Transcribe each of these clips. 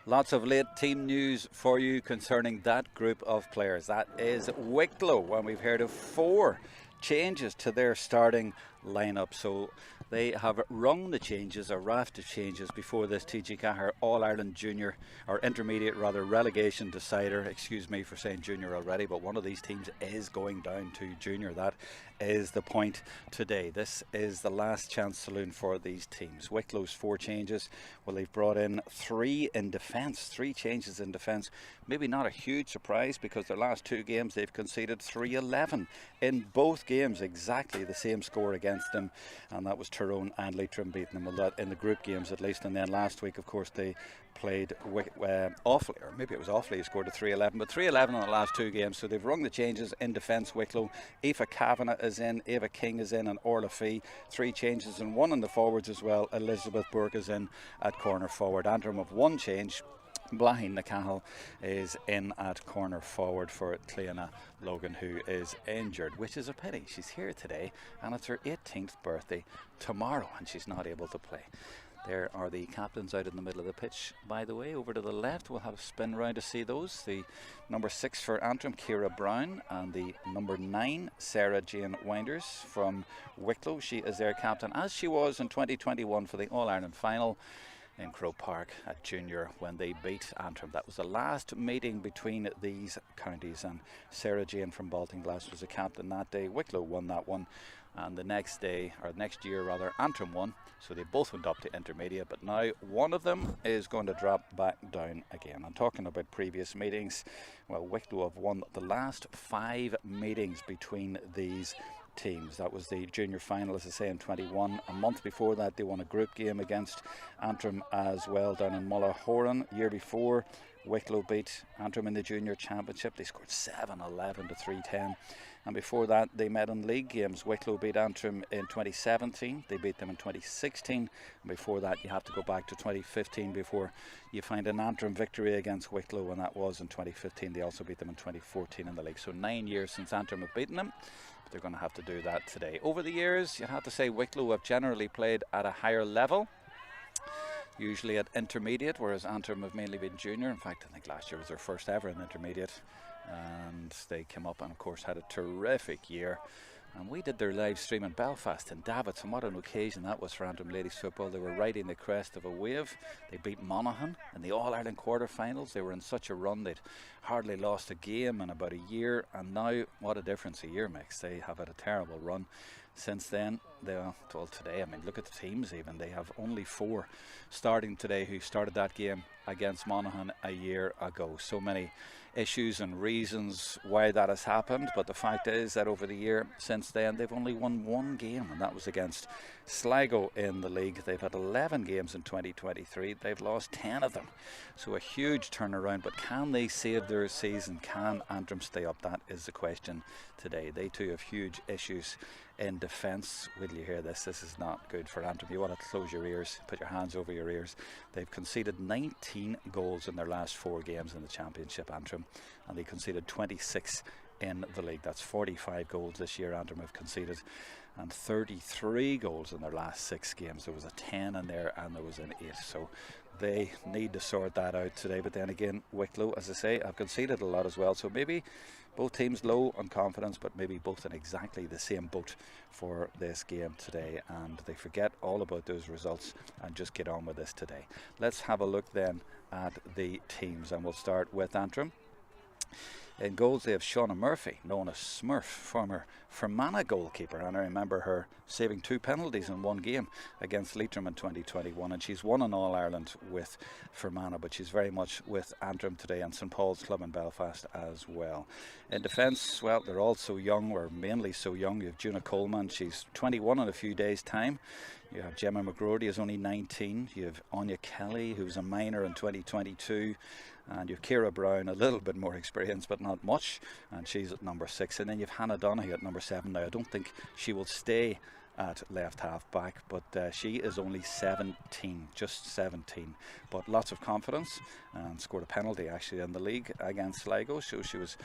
Lots of late team news for you concerning that group of players. That is Wicklow, and we've heard of 4 changes to their starting lineup. So they have rung the changes, a raft of changes, before this TG4 All-Ireland Junior, or Intermediate rather, relegation decider. Excuse me for saying junior already, but one of these teams is going down to junior. That is the point today. This is the last chance saloon for these teams. Wicklow's 4 changes. Well, they've brought in 3 in defence, 3 changes in defence. Maybe not a huge surprise, because their last 2 games they've conceded 3-11 in both games, exactly the same score against them, and that was Tyrone and Leitrim beating them in the group games at least. And then last week, of course, they played Offaly, or maybe it was Offaly who scored a 3-11, but 3-11 in the last 2 games. So they've rung the changes in defence. Wicklow, Aoife Kavanagh is in, Eva King is in, and Orla Fee. 3 changes and 1 in the forwards as well. Elizabeth Burke is in at corner forward. Antrim have 1 change. Blahin Nacahill is in at corner forward for Cleona Logan, who is injured, which is a pity. She's here today and it's her 18th birthday tomorrow, and she's not able to play. There are the captains out in the middle of the pitch, by the way. Over to the left, we'll have a spin round to see those. The number 6 for Antrim, Ciara Brown, and the number 9, Sarah Jane Winders from Wicklow. She is their captain, as she was in 2021 for the All-Ireland final in Croke Park at junior when they beat Antrim. That was the last meeting between these counties, and Sarah Jane from Baltinglass was the captain that day. Wicklow won that one, and the next day, or next year rather, Antrim won, so they both went up to intermediate. But now one of them is going to drop back down again. I'm talking about previous meetings. Well, Wicklow have won the last 5 meetings between these teams. That was the junior final, as I say, in 21. A month before that, they won a group game against Antrim as well down in Mullahoran. Year before, Wicklow beat Antrim in the junior championship. They scored 7-11 to 3-10. And before that, they met in league games. Wicklow beat Antrim in 2017. They beat them in 2016. And before that, you have to go back to 2015 before you find an Antrim victory against Wicklow, and that was in 2015. They also beat them in 2014 in the league. So 9 years since Antrim have beaten them. They're going to have to do that today. Over the years, you'd have to say Wicklow have generally played at a higher level, usually at intermediate, whereas Antrim have mainly been junior. In fact, I think last year was their first ever in intermediate, and they came up and of course had a terrific year. And we did their live stream in Belfast and Davits, and what an occasion that was for Antrim ladies football. They were riding the crest of a wave. They beat Monaghan in the All-Ireland quarter-finals. They were in such a run, they'd hardly lost a game in about a year, and now what a difference a year makes. They have had a terrible run since then. Well, today, I mean, look at the teams even. They have only 4 starting today who started that game against Monaghan a year ago. So many issues and reasons why that has happened, but the fact is that over the year since then they've only won 1 game, and that was against Sligo in the league. They've had 11 games in 2023. They've lost 10 of them, so a huge turnaround. But can they save their season? Can Antrim stay up? That is the question today. They too have huge issues in defence. Will you hear this? This is not good for Antrim. You want to close your ears, put your hands over your ears. They've conceded 19 goals in their last 4 games in the championship, Antrim, and they conceded 26 in the league. That's 45 goals this year Antrim have conceded, and 33 goals in their last 6 games. There was a 10 in there and there was an 8, so they need to sort that out today. But then again, Wicklow, as I say, have conceded a lot as well, so maybe both teams low on confidence, but maybe both in exactly the same boat for this game today, and they forget all about those results and just get on with this today. Let's have a look then at the teams, and we'll start with Antrim. In goals, they have Shauna Murphy, known as Smurf, former Fermanagh goalkeeper, and I remember her saving 2 penalties in 1 game against Leitrim in 2021, and she's won an All-Ireland with Fermanagh, but she's very much with Antrim today and St Paul's Club in Belfast as well. In defence, well, they're all so young, or mainly so young. You have Juna Coleman, she's 21 in a few days' time. You have Gemma McGroarty, who's only 19. You have Anya Kelly, who's a minor in 2022. And you have Ciara Brown, a little bit more experience, but not much, and she's at number 6. And then you have Hannah Donaghy at number 7. Now, I don't think she will stay at left half back, but she is only 17, just 17, but lots of confidence, and scored a penalty actually in the league against Sligo, so she was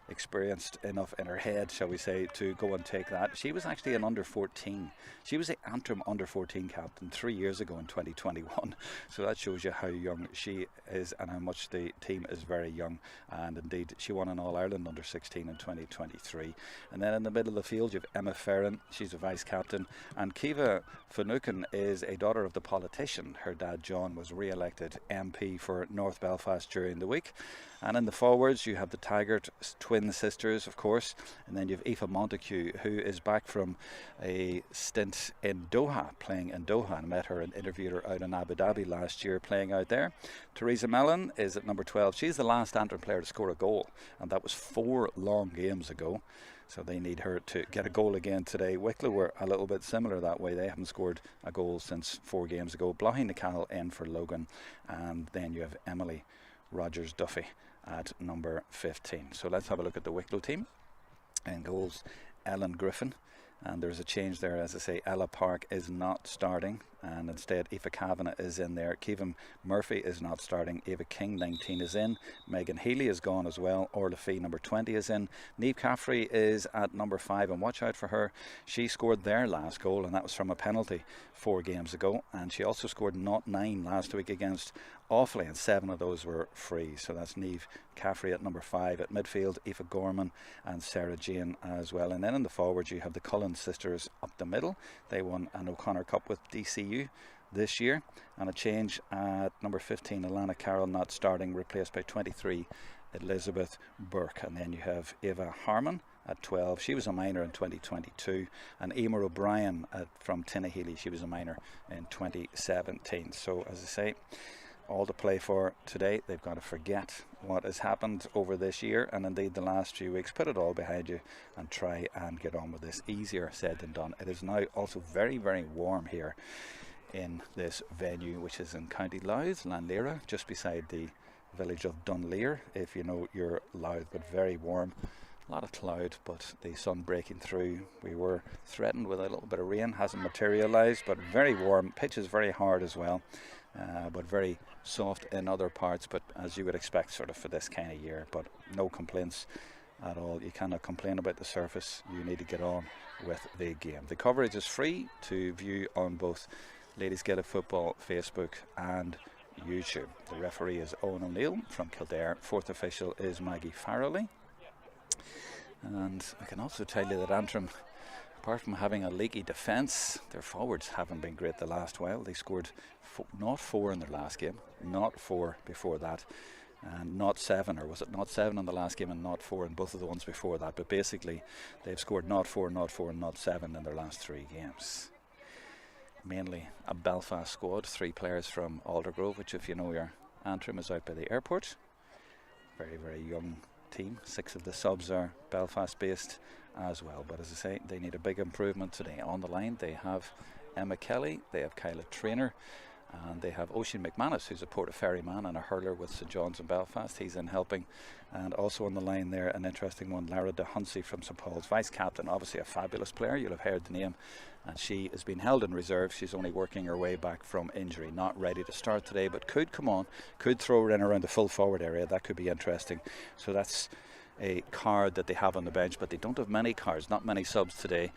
experienced enough in her head, shall we say, to go and take that. She was actually an under 14. She was the Antrim under 14 captain 3 years ago in 2021. So that shows you how young she is and how much the team is very young. And indeed, she won an All-Ireland under 16 in 2023. And then in the middle of the field, you have Emma Ferrin. She's a vice captain. And Kiva Finucane is a daughter of the politician. Her dad, John, was re-elected MP for North Belfast during the week. And in the forwards, you have the Taggart twin sisters, of course. And then you have Aoife Montague, who is back from a stint in Doha, playing in Doha. I met her and interviewed her out in Abu Dhabi last year, playing out there. Teresa Mellon is at number 12. She's the last Antrim player to score a goal. And that was 4 long games ago. So they need her to get a goal again today. Wicklow were a little bit similar that way. They haven't scored a goal since 4 games ago. Blochy Nicall in for Logan. And then you have Emily Rogers-Duffy at number 15. So let's have a look at the Wicklow team. In goals, Ellen Griffin. And there's a change there, as I say. Ella Park is not starting, and instead Aoife Kavanagh is in there. Kevin Murphy is not starting. Ava King, 19, is in. Megan Healy is gone as well. Orla Fee, number 20, is in. Niamh Caffrey is at number 5, and watch out for her. She scored their last goal, and that was from a penalty 4 games ago. And she also scored 0-9 last week against Offaly, and 7 of those were free. So that's Niamh Caffrey at number 5. At midfield, Aoife Gorman and Sarah Jane as well. And then in the forwards, you have the Cullen sisters up the middle. They won an O'Connor Cup with DCU this year. And a change at number 15, Alana Carroll not starting, replaced by 23, Elizabeth Burke. And then you have Eva Harmon at 12. She was a minor in 2022. And Emer O'Brien from Tinnahealy, she was a minor in 2017. So as I say, all to play for today. They've got to forget what has happened over this year and indeed the last few weeks. Put it all behind you and try and get on with this. Easier said than done. It is now also very, very warm here in this venue, which is in County Louth, Lannleire, just beside the village of Dunleer, if you know your Louth, but very warm. A lot of cloud, but the sun breaking through. We were threatened with a little bit of rain, hasn't materialised, but very warm. Pitch is very hard as well, but very soft in other parts, but as you would expect sort of for this kind of year, but no complaints at all. You cannot complain about the surface. You need to get on with the game. The coverage is free to view on both Ladies Gaelic Football Facebook and YouTube. The referee is Owen O'Neill from Kildare. 4th official is Maggie Farrelly. And I can also tell you that Antrim, apart from having a leaky defence, their forwards haven't been great the last while. They scored not 4 in their last game, not 4 before that, and not 7, or was it not 7 in the last game and not 4 in both of the ones before that. But basically they've scored not 4, and not 7 in their last 3 games. Mainly a Belfast squad, 3 players from Aldergrove, which, if you know your Antrim, is out by the airport. Very, very young team. 6 of the subs are Belfast based as well, but as I say, they need a big improvement today. On the line they have Emma Kelly, they have Kyla Traynor, and they have Oisin McManus, who's a Portaferry man and a hurler with St John's in Belfast. He's in helping. And also on the line there, an interesting one, Lara de Hunsey from St Paul's, vice captain, obviously a fabulous player. You'll have heard the name, and she has been held in reserve. She's only working her way back from injury, not ready to start today, but could come on, could throw her in around the full forward area. That could be interesting. So that's a card that they have on the bench, but they don't have many cards, not many subs today.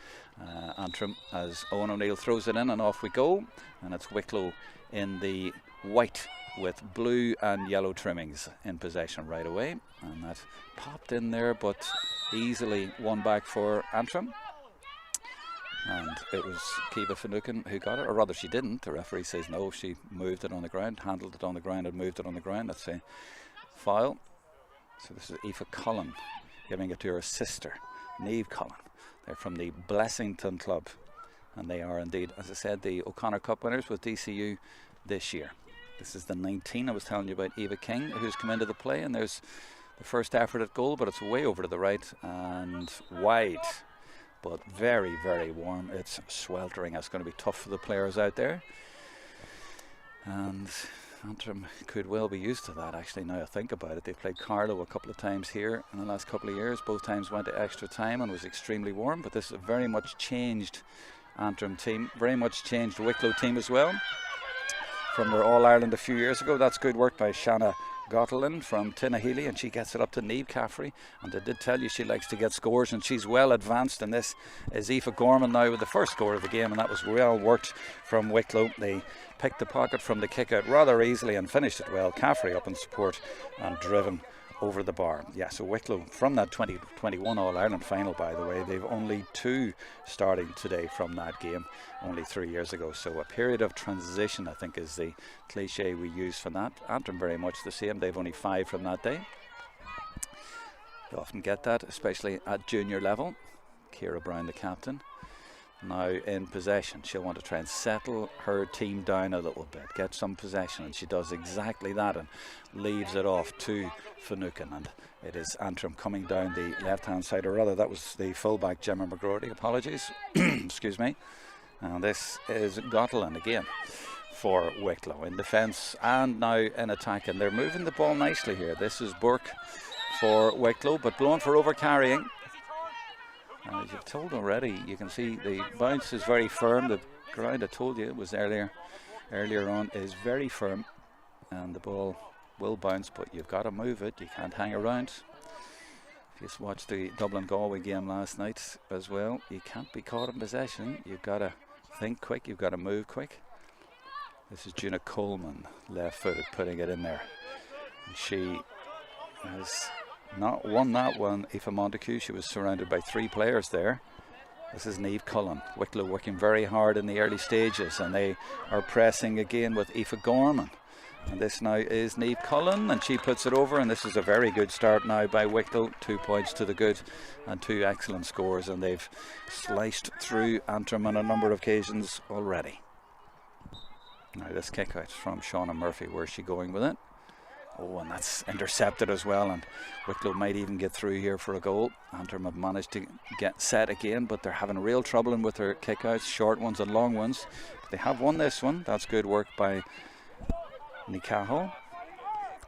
Antrim, as Owen O'Neill throws it in, and off we go, and it's Wicklow in the white with blue and yellow trimmings in possession right away, and that popped in there but easily won back for Antrim, and it was Kiva Finucane who got it, or rather she didn't. The referee says no, she moved it on the ground, handled it on the ground and moved it on the ground. That's a foul. So this is Aoife Cullen giving it to her sister, Niamh Cullen. They're from the Blessington Club, and they are indeed, as I said, the O'Connor Cup winners with DCU this year. This is the 19 I was telling you about, Eva King, who's come into the play, and there's the first effort at goal, but it's way over to the right and wide, but very, very warm. It's sweltering. It's going to be tough for the players out there, and Antrim could well be used to that, actually, now I think about it. They've played Carlow a couple of times here in the last couple of years. Both times went to extra time and was extremely warm, but this is a very much changed Antrim team, very much changed Wicklow team as well. from their All-Ireland a few years ago. That's good work by Shanna Gottelin from Tinahely, and she gets it up to Niamh Caffrey. And I did tell you she likes to get scores, and she's well advanced. And this is Aoife Gorman now with the first score of the game, and that was well worked from Wicklow. They picked the pocket from the kick out rather easily and finished it well. Caffrey up in support and driven over the bar. Yeah, so Wicklow from that 2021 All-Ireland final, by the way, they've only 2 starting today from that game, only 3 years ago. So a period of transition, I think, is the cliche we use for that. Antrim very much the same. They've only 5 from that day. You often get that, especially at junior level. Ciara Brown, the captain, now in possession. She'll want to try and settle her team down a little bit, get some possession, and she does exactly that and leaves it off to Finucane. And it is Antrim coming down the left hand side, or rather that was the fullback Gemma McGrory, apologies. Excuse me. And this is Gottelin again for Wicklow in defence and now in attack, and they're moving the ball nicely here. This is Burke for Wicklow, but blown for over carrying. As you've told already, you can see the bounce is very firm. The ground, I told you, it was earlier on, is very firm, and the ball will bounce, but you've got to move it. You can't hang around. If you watched the Dublin-Galway game last night as well, you can't be caught in possession. You've got to think quick, you've got to move quick. This is Juna Coleman, left-footed, putting it in there. And she has not won that one, Aoife Montague. She was surrounded by 3 players there. This is Niamh Cullen. Wicklow working very hard in the early stages, and they are pressing again with Aoife Gorman. And this now is Niamh Cullen, and she puts it over, and this is a very good start now by Wicklow. 2 points to the good and 2 excellent scores, and they've sliced through Antrim on a number of occasions already. Now this kick out from Shauna Murphy. Where's she going with it? Oh, and that's intercepted as well, and Wicklow might even get through here for a goal. Antrim have managed to get set again, but they're having real trouble with their kick-outs, short ones and long ones. But they have won this one. That's good work by Nicahill.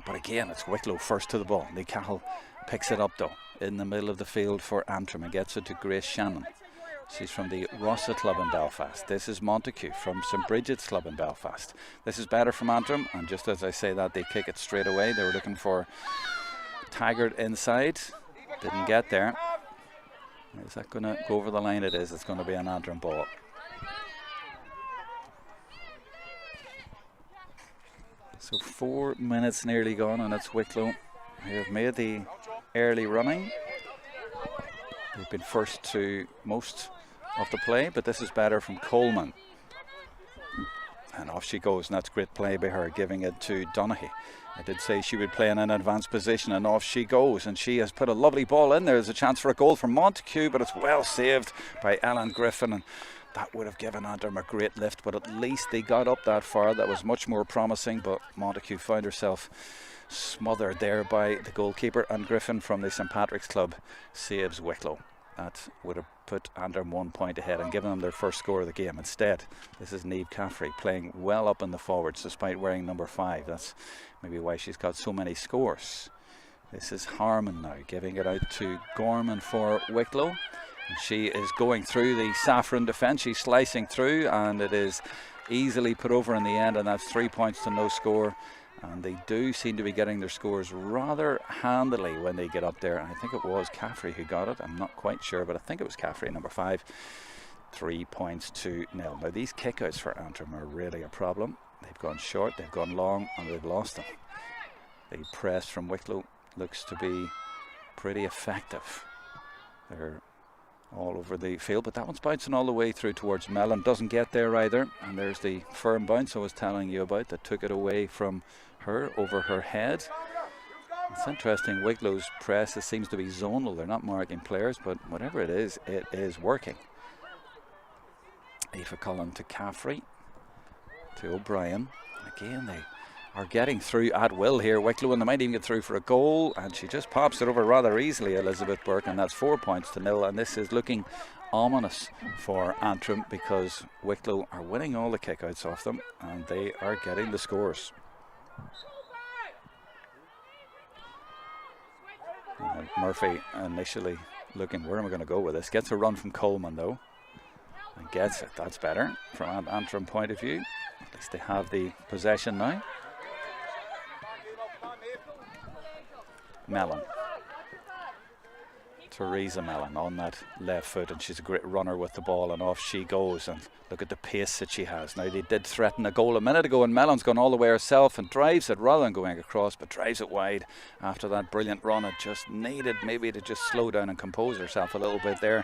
But again, it's Wicklow first to the ball. Nicahill picks it up though in the middle of the field for Antrim and gets it to Grace Shannon. She's from the Rossa Club in Belfast. This is Montague from St Bridget's Club in Belfast. This is better from Antrim, and just as I say that, they kick it straight away. They were looking for Taggart inside. Didn't get there. Is that going to go over the line? It is. It's going to be an Antrim ball. So 4 minutes nearly gone, and it's Wicklow who have made the early running. They've been first to most of the play, but this is better from Coleman. And off she goes, and that's great play by her, giving it to Donaghy. I did say she would play in an advanced position, and off she goes, and she has put a lovely ball in there. There's a chance for a goal from Montague, but it's well saved by Ellen Griffin, and that would have given Antrim a great lift, but at least they got up that far. That was much more promising, but Montague found herself smothered there by the goalkeeper, and Griffin from the St Patrick's Club saves Wicklow. That would have put Antrim 1 point ahead and given them their first score of the game. Instead, this is Niamh Caffrey playing well up in the forwards despite wearing number 5. That's maybe why she's got so many scores. This is Harmon now giving it out to Gorman for Wicklow. And she is going through the Saffron defence. She's slicing through, and it is easily put over in the end, and that's 3 points to no score. And they do seem to be getting their scores rather handily when they get up there. And I think it was Caffrey who got it. I'm not quite sure, but I think it was Caffrey, number 5. 3 points to nil. Now these kickouts for Antrim are really a problem. They've gone short, they've gone long, and they've lost them. The press from Wicklow looks to be pretty effective. They're all over the field, but that one's bouncing all the way through towards Mellon. Doesn't get there either. And there's the firm bounce I was telling you about that took it away from her over her head. It's interesting, Wicklow's press, it seems to be zonal. They're not marking players, but whatever it is working. Aoife Cullen to Caffrey, to O'Brien. Again, they are getting through at will here, Wicklow, and they might even get through for a goal, and she just pops it over rather easily, Elizabeth Burke, and that's 4 points to nil. And this is looking ominous for Antrim because Wicklow are winning all the kickouts off them, and they are getting the scores. Murphy initially looking, where am I going to go with this? Gets a run from Coleman though, and gets it. That's better from an Antrim point of view. At least they have the possession now. Mellon. Theresa Mellon on that left foot, and she's a great runner with the ball, and off she goes. And look at the pace that she has. Now, they did threaten a goal a minute ago, and Mellon's gone all the way herself and drives it rather than going across, but drives it wide after that brilliant run. It just needed maybe to just slow down and compose herself a little bit there.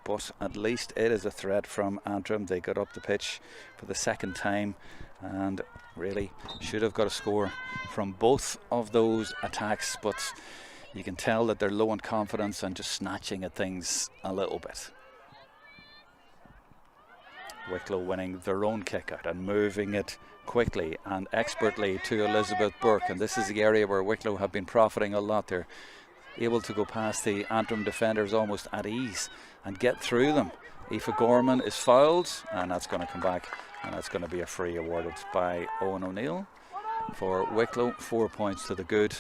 But at least it is a threat from Antrim. They got up the pitch for the second time and really should have got a score from both of those attacks, but you can tell that they're low on confidence and just snatching at things a little bit. Wicklow winning their own kick out and moving it quickly and expertly to Elizabeth Burke, and this is the area where Wicklow have been profiting a lot. They're able to go past the Antrim defenders almost at ease and get through them. Aoife Gorman is fouled, and that's going to come back, and that's going to be a free awarded by Owen O'Neill for Wicklow. 4 points to the good.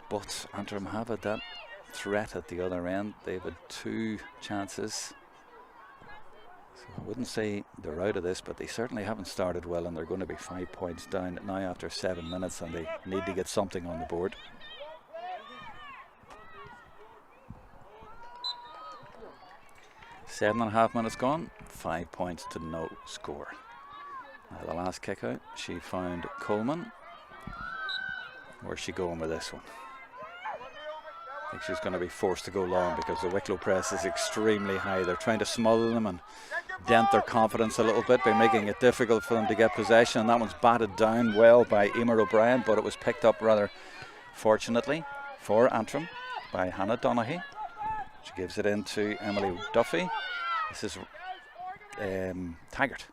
But Antrim have had that threat at the other end. They've had 2 chances. So I wouldn't say they're out of this, but they certainly haven't started well, and they're going to be 5 points down now after 7 minutes, and they need to get something on the board. Seven and a half minutes gone, 5 points to no score. Now the last kick out, she found Coleman. Where's she going with this one? I think she's going to be forced to go long because the Wicklow press is extremely high. They're trying to smother them and dent their confidence a little bit by making it difficult for them to get possession. That one's batted down well by Emer O'Brien, but it was picked up rather fortunately for Antrim by Hannah Donaghy. She gives it into Emily Duffy. This is Taggart.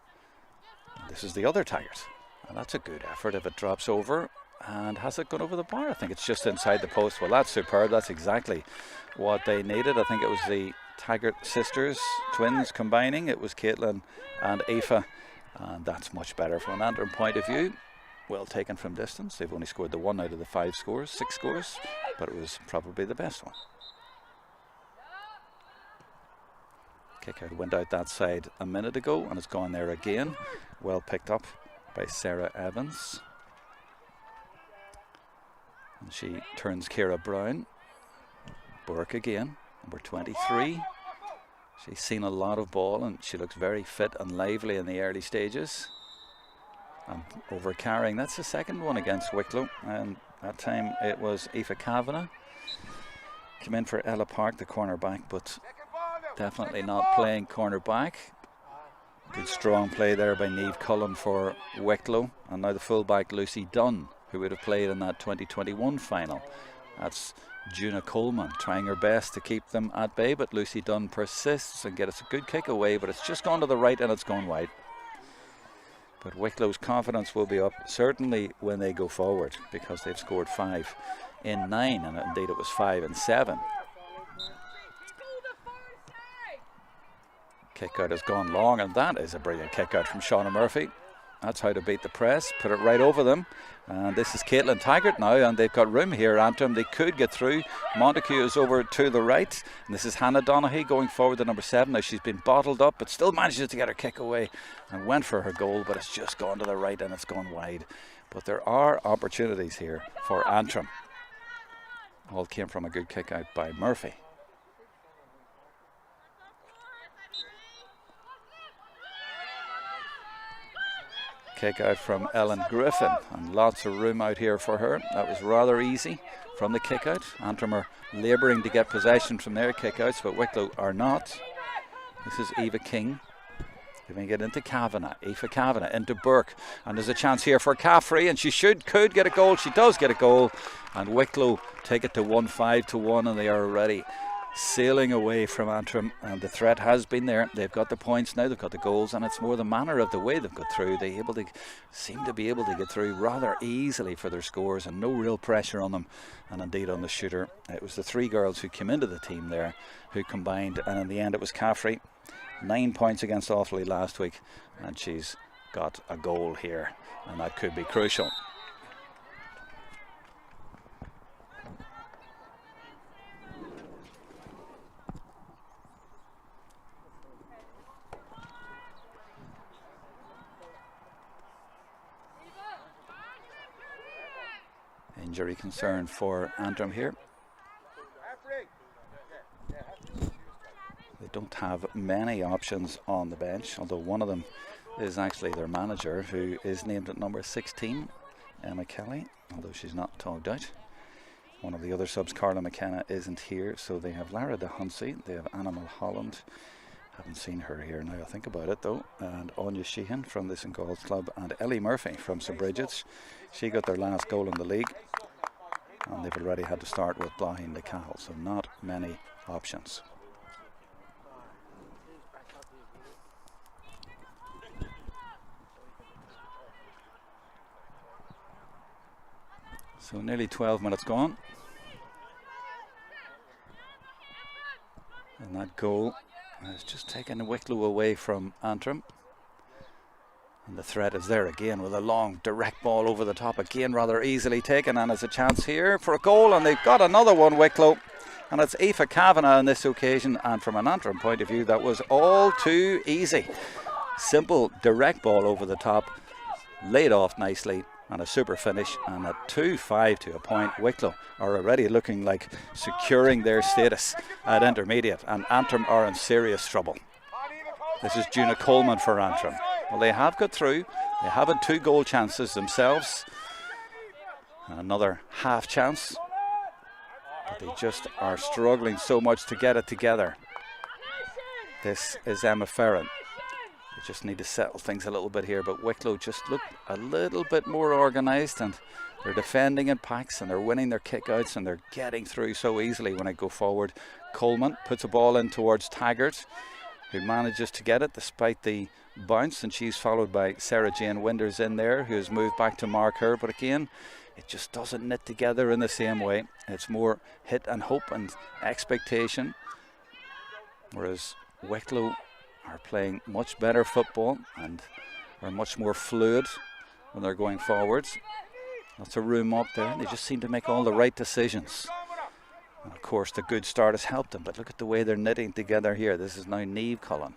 This is the other Taggart. And that's a good effort if it drops over. And has it gone over the bar? I think it's just inside the post. Well, that's superb. That's exactly what they needed. I think it was the Taggart sisters, twins combining. It was Caitlin and Aoife. And that's much better from an Antrim point of view. Well taken from distance. They've only scored the 1 out of the 6 scores. But it was probably the best one. Kick out went out that side a minute ago, and it's gone there again. Well picked up by Sarah Evans. And she turns Ciara Brown. Burke again, number 23. She's seen a lot of ball, and she looks very fit and lively in the early stages. And over carrying, that's the second one against Wicklow, and that time it was Aoife Kavanagh. Came in for Ella Park, the cornerback, but definitely not playing cornerback. Good strong play there by Niamh Cullen for Wicklow. And now the fullback Lucy Dunn, who would have played in that 2021 final. That's Juna Coleman trying her best to keep them at bay, but Lucy Dunn persists and gets a good kick away, but it's just gone to the right and it's gone wide. But Wicklow's confidence will be up certainly when they go forward, because they've scored 5 in 9, and indeed it was 5 in 7. Kick out has gone long, and that is a brilliant kick out from Shauna Murphy. That's how to beat the press, put it right over them. And this is Caitlin Taggart now, and they've got room here. Antrim, they could get through. Montague is over to the right, and this is Hannah Donaghy going forward to number 7. Now she's been bottled up, but still manages to get her kick away and went for her goal, but it's just gone to the right and it's gone wide. But there are opportunities here for Antrim. All came from a good kick out by Murphy. Kick out from Ellen Griffin, and lots of room out here for her. That was rather easy from the kick out. Antrim are labouring to get possession from their kick outs, but Wicklow are not. This is Eva King giving it into Kavanagh. Aoife Kavanagh into Burke, and there's a chance here for Caffrey, and she could get a goal. She does get a goal, and Wicklow take it to 1-5-1, and they are already sailing away from Antrim, and the threat has been there. They've got the points now, they've got the goals, and it's more the manner of the way they've got through. They seem to be able to get through rather easily for their scores, and no real pressure on them. And indeed on the shooter, it was the 3 girls who came into the team there who combined, and in the end it was Caffrey. 9 points against Offaly last week, and she's got a goal here, and that could be crucial. Injury concern for Antrim here. They don't have many options on the bench, although one of them is actually their manager, who is named at number 16, Emma Kelly, although she's not togged out. One of the other subs, Carla McKenna, isn't here, so they have Lara de Hunsey, they have Anna Mulholland, haven't seen her here now I think about it though, and Anya Sheehan from the St Gall's Club, and Ellie Murphy from St Bridget's. She got their last goal in the league, and they've already had to start with Blahin de Cahill, so not many options. So nearly 12 minutes gone. And that goal has just taken Wicklow away from Antrim. And the threat is there again with a long direct ball over the top, again rather easily taken, and there's a chance here for a goal, and they've got another one, Wicklow. And it's Aoife Kavanagh on this occasion, and from an Antrim point of view that was all too easy. Simple direct ball over the top, laid off nicely, and a super finish, and a 2-5 to a point. Wicklow are already looking like securing their status at intermediate, and Antrim are in serious trouble. This is Juna Coleman for Antrim. Well, they have got through. They have had 2 goal chances themselves, and another half chance, but they just are struggling so much to get it together. This is Emma Ferran. They just need to settle things a little bit here, but Wicklow just look a little bit more organised, and they're defending in packs, and they're winning their kickouts, and they're getting through so easily when they go forward. Coleman puts a ball in towards Taggart, who manages to get it despite the bounce, and she's followed by Sarah Jane Winders in there, who's moved back to mark her, but again it just doesn't knit together in the same way. It's more hit and hope and expectation, whereas Wicklow are playing much better football and are much more fluid when they're going forwards. Lots of room up there, and they just seem to make all the right decisions. And of course the good start has helped them, but look at the way they're knitting together here. This is now Niamh Cullen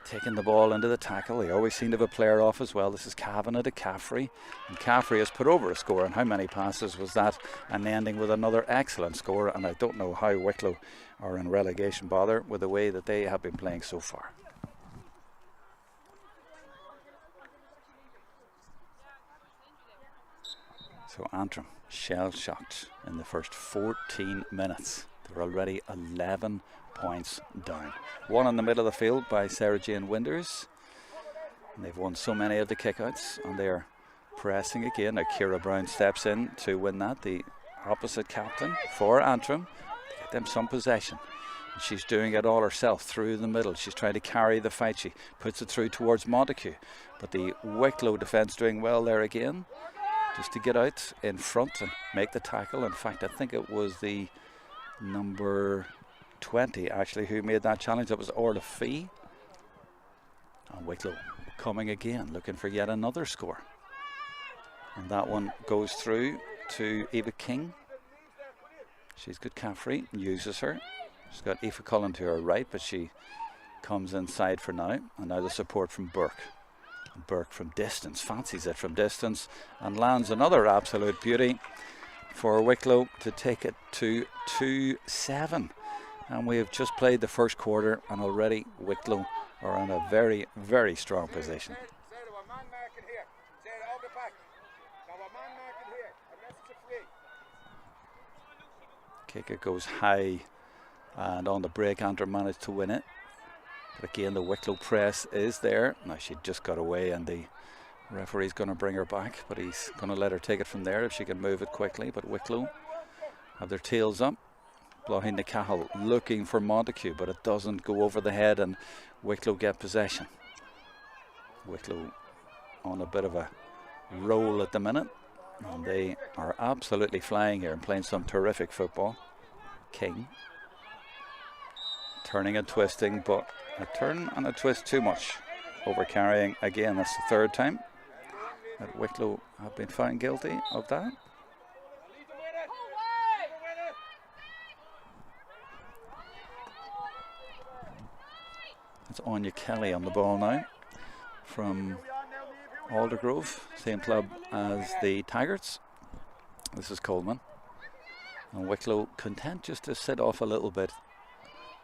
taking the ball into the tackle. They always seem to have a player off as well. This is Kavanagh to Caffrey, and Caffrey has put over a score, and how many passes was that, and ending with another excellent score. And I don't know how Wicklow are in relegation bother with the way that they have been playing so far. So Antrim shell-shocked in the first 14 minutes. They're already 11 points down. One in the middle of the field by Sarah Jane Winders. And they've won so many of the kickouts, and they're pressing again. Now Ciara Brown steps in to win that, the opposite captain for Antrim, to get them some possession. And she's doing it all herself through the middle. She's trying to carry the fight. She puts it through towards Montague, but the Wicklow defence doing well there again, just to get out in front and make the tackle. In fact, I think it was the number 20 actually who made that challenge. That was Orla Fee. And Wicklow coming again, looking for yet another score. And that one goes through to Eva King. She's got Caffrey, uses her. She's got Aoife Cullen to her right, but she comes inside for now. And now the support from Burke. Burke from distance, fancies it from distance, and lands another absolute beauty for Wicklow to take it to 2-7. And we have just played the first quarter, and already Wicklow are in a very, very strong position. Kick it goes high, and on the break Antrim managed to win it. But again, the Wicklow press is there. Now she just got away, and the referee's going to bring her back, but he's going to let her take it from there if she can move it quickly. But Wicklow have their tails up. Blahin de Cahill looking for Montague, but it doesn't go over the head, and Wicklow get possession. Wicklow on a bit of a roll at the minute, and they are absolutely flying here and playing some terrific football. King turning and twisting, but a turn and a twist too much. Over carrying again, that's the third time that Wicklow have been found guilty of that. It's Anya Kelly on the ball now from Aldergrove, same club as the Tigers. This is Coleman. And Wicklow content just to sit off a little bit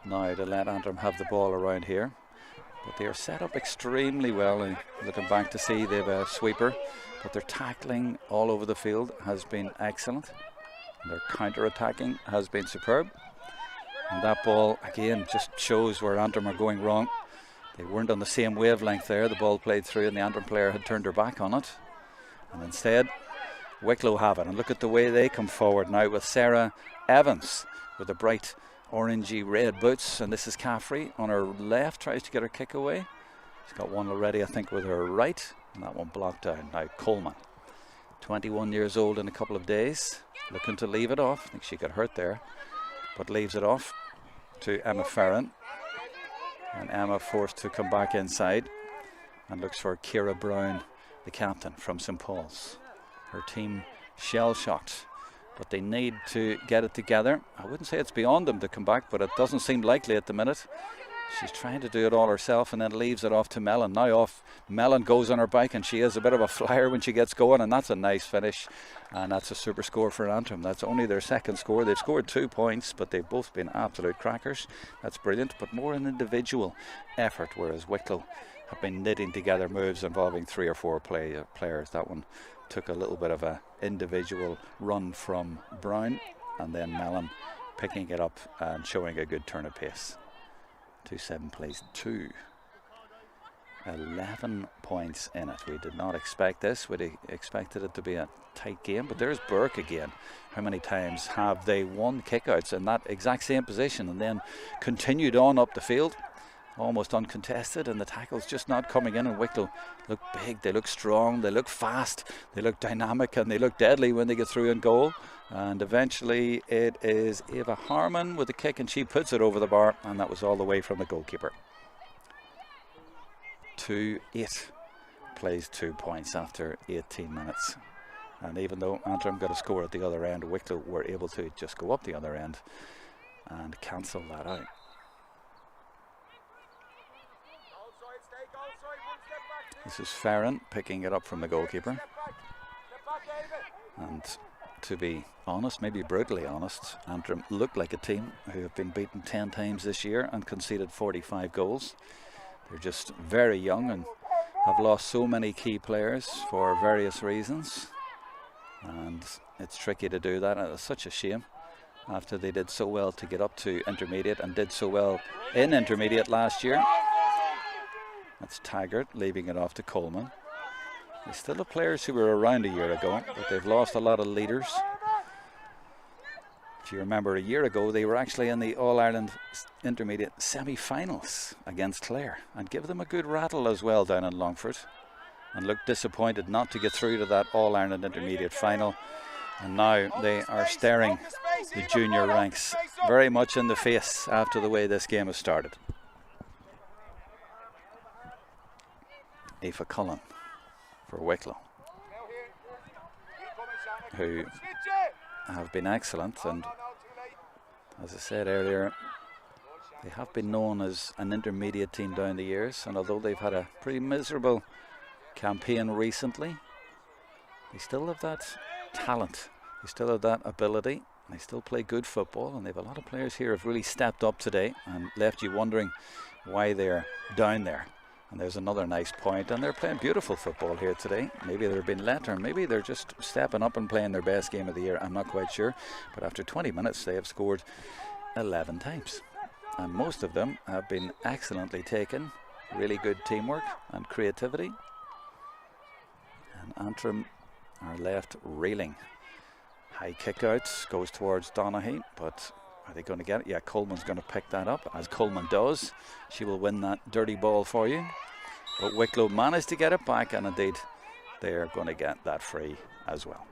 now to let Antrim have the ball around here. But they are set up extremely well. And looking back to see they've a sweeper, but their tackling all over the field has been excellent. And their counter-attacking has been superb. And that ball again just shows where Antrim are going wrong. They weren't on the same wavelength there. The ball played through and the Antrim player had turned her back on it. And instead, Wicklow have it. And look at the way they come forward now with Sarah Evans with the bright orangey red boots. And this is Caffrey on her left, tries to get her kick away. She's got one already, I think, with her right. And that one blocked down. Now Coleman, 21 years old in a couple of days, looking to leave it off. I think she got hurt there, but leaves it off to Emma Farron. And Emma forced to come back inside and looks for Ciara Brown, the captain from St Paul's. Her team shell-shocked, but they need to get it together. I wouldn't say it's beyond them to come back, but it doesn't seem likely at the minute. She's trying to do it all herself and then leaves it off to Mellon. Now off, Mellon goes on her bike and she is a bit of a flyer when she gets going, and that's a nice finish. And that's a super score for Antrim. That's only their second score. They've scored 2 points, but they've both been absolute crackers. That's brilliant, but more an individual effort, whereas Wicklow have been knitting together moves involving 3 or 4 players. That one took a little bit of an individual run from Brown, and then Mellon picking it up and showing a good turn of pace. 2-7 plays 2. 11 points in it. We did not expect this. We expected it to be a tight game, but there's Burke again. How many times have they won kickouts in that exact same position and then continued on up the field, almost uncontested, and the tackles just not coming in? And Wicklow look big, they look strong, they look fast, they look dynamic, and they look deadly when they get through in goal. And eventually it is Ava Harmon with the kick, and she puts it over the bar, and that was all the way from the goalkeeper. 2-8 plays 2 points after 18 minutes. And even though Antrim got a score at the other end, Wicklow were able to just go up the other end and cancel that out. This is Farron picking it up from the goalkeeper. And to be honest, maybe brutally honest, Antrim look like a team who have been beaten 10 times this year and conceded 45 goals. They're just very young and have lost so many key players for various reasons. And it's tricky to do that, and it's such a shame after they did so well to get up to intermediate and did so well in intermediate last year. That's Taggart leaving it off to Coleman. They still have players who were around a year ago, but they've lost a lot of leaders. If you remember, a year ago they were actually in the All-Ireland Intermediate semi-finals against Clare, and give them a good rattle as well down in Longford, and looked disappointed not to get through to that All-Ireland Intermediate final. And now they are staring the junior ranks very much in the face after the way this game has started. Aoife Cullen for Wicklow, who have been excellent, and as I said earlier, they have been known as an intermediate team down the years, and although they've had a pretty miserable campaign recently, they still have that talent, they still have that ability, and they still play good football, and they have a lot of players here who have really stepped up today and left you wondering why they're down there. And there's another nice point, and they're playing beautiful football here today. Maybe they're being let, or maybe they're just stepping up and playing their best game of the year. I'm not quite sure, but after 20 minutes they have scored 11 times, and most of them have been excellently taken. Really good teamwork and creativity, and Antrim are left reeling. High kick out goes towards Donaghy, but are they going to get it? Yeah, Coleman's going to pick that up, as Coleman does. She will win that dirty ball for you. But Wicklow managed to get it back, and indeed they're going to get that free as well.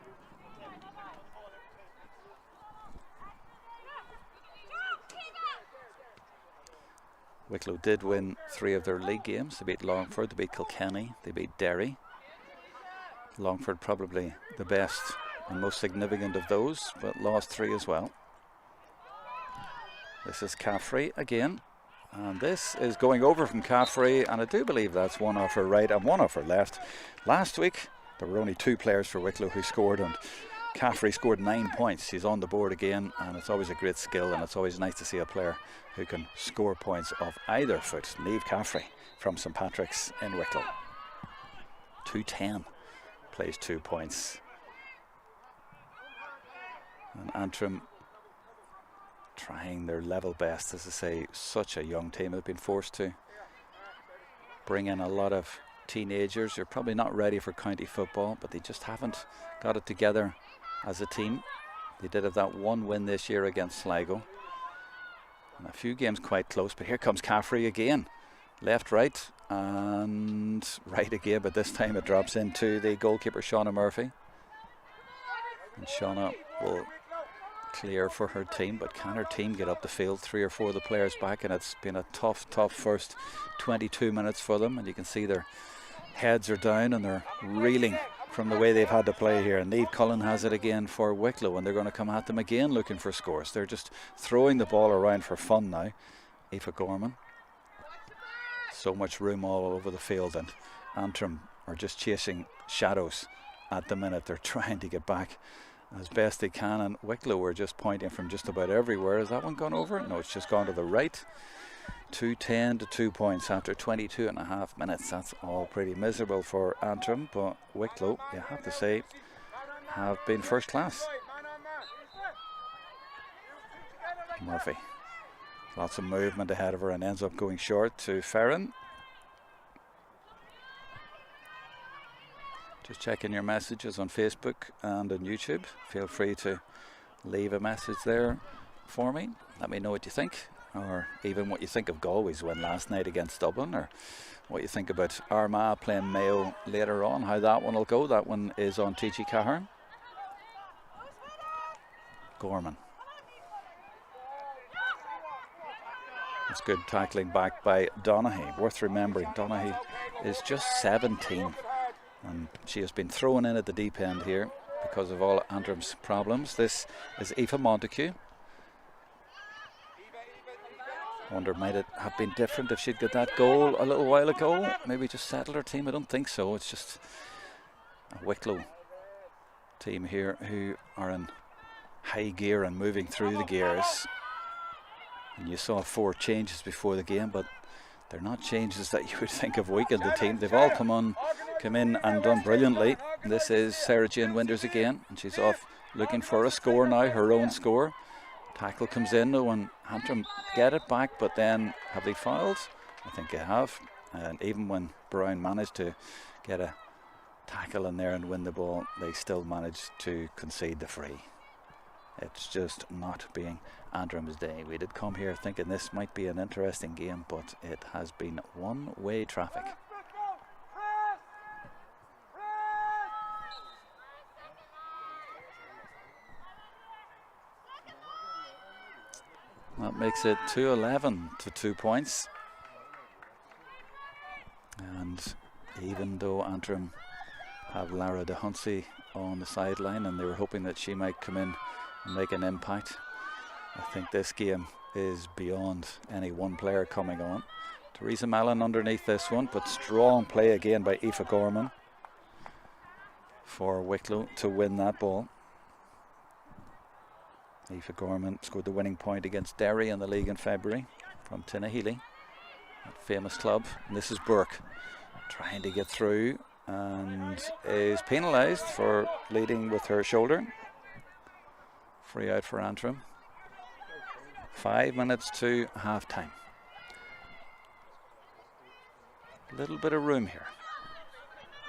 Wicklow did win 3 of their league games. They beat Longford, they beat Kilkenny, they beat Derry. Longford probably the best and most significant of those, but lost 3 as well. This is Caffrey again. And this is going over from Caffrey, and I do believe that's one off her right and one off her left. Last week there were only 2 players for Wicklow who scored, and Caffrey scored 9 points. She's on the board again, and it's always a great skill, and it's always nice to see a player who can score points off either foot. Niamh Caffrey from St Patrick's in Wicklow. 210 plays 2 points. And Antrim trying their level best. As I say, such a young team have been forced to bring in a lot of teenagers who are probably not ready for county football, but they just haven't got it together as a team. They did have that 1 win this year against Sligo, and a few games quite close. But here comes Caffrey again, left, right, and right again, but this time it drops into the goalkeeper Shauna Murphy, and Shauna will clear for her team. But can her team get up the field? 3 or 4 of the players back, and it's been a tough first 22 minutes for them, and you can see their heads are down and they're reeling from the way they've had to play here. And Niamh Cullen has it again for Wicklow, and they're going to come at them again looking for scores. They're just throwing the ball around for fun now. Aoife Gorman. So much room all over the field, and Antrim are just chasing shadows at the minute. They're trying to get back as best they can, and Wicklow are just pointing from just about everywhere. Has that one gone over? No, it's just gone to the right. 210 to 2 points after 22.5 minutes. That's all pretty miserable for Antrim, but Wicklow, you have to say, have been first class. Murphy, lots of movement ahead of her, and ends up going short to Ferrin. Just checking your messages on Facebook and on YouTube. Feel free to leave a message there for me. Let me know what you think, or even what you think of Galway's win last night against Dublin, or what you think about Armagh playing Mayo later on, how that one will go. That one is on TG4. Gorman. It's good tackling back by Donaghy. Worth remembering, Donaghy is just 17, and she has been thrown in at the deep end here because of all Antrim's problems. This is Aoife Montague. Wonder, might it have been different if she'd got that goal a little while ago? Maybe just settled her team. I don't think so. It's just a Wicklow team here who are in high gear and moving through the gears. And you saw 4 changes before the game, but they're not changes that you would think of weakened the team. They've all come in and done brilliantly. And this is Sarah Jane Winters again, and she's off looking for a score now, her own score. Tackle comes in though, and Antrim get it back, but then have they fouled? I think they have. And even when Brown managed to get a tackle in there and win the ball, they still managed to concede the free. It's just not being Antrim's day. We did come here thinking this might be an interesting game, but it has been one-way traffic. That makes it 2-11 to 2 points. And even though Antrim have Lara de Hunsey on the sideline, and they were hoping that she might come in and make an impact, I think this game is beyond any one player coming on. Teresa Mallon underneath this one, but strong play again by Aoife Gorman for Wicklow to win that ball. Aoife Gorman scored the winning point against Derry in the league in February from Tinnahealy, that famous club. And this is Burke trying to get through and is penalised for leading with her shoulder. Free out for Antrim. 5 minutes to half time. A little bit of room here.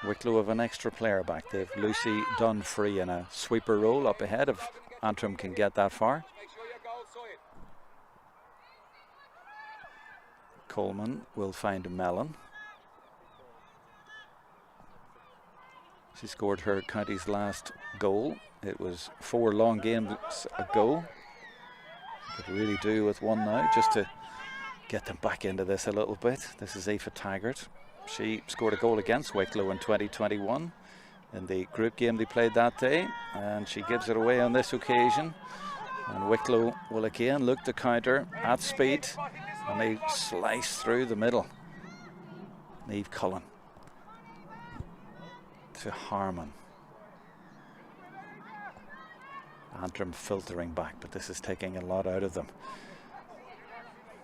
Wicklow have an extra player back. They've Lucy Dunfree in a sweeper role up ahead if Antrim can get that far. Coleman will find Mellon. She scored her county's last goal. It was 4 long games ago. Could really do with one now just to get them back into this a little bit. This is Aoife Taggart. She scored a goal against Wicklow in 2021 in the group game they played that day, and she gives it away on this occasion. And Wicklow will again look to counter at speed, And they slice through the middle. Niamh Cullen to Harmon. Antrim filtering back, but this is taking a lot out of them.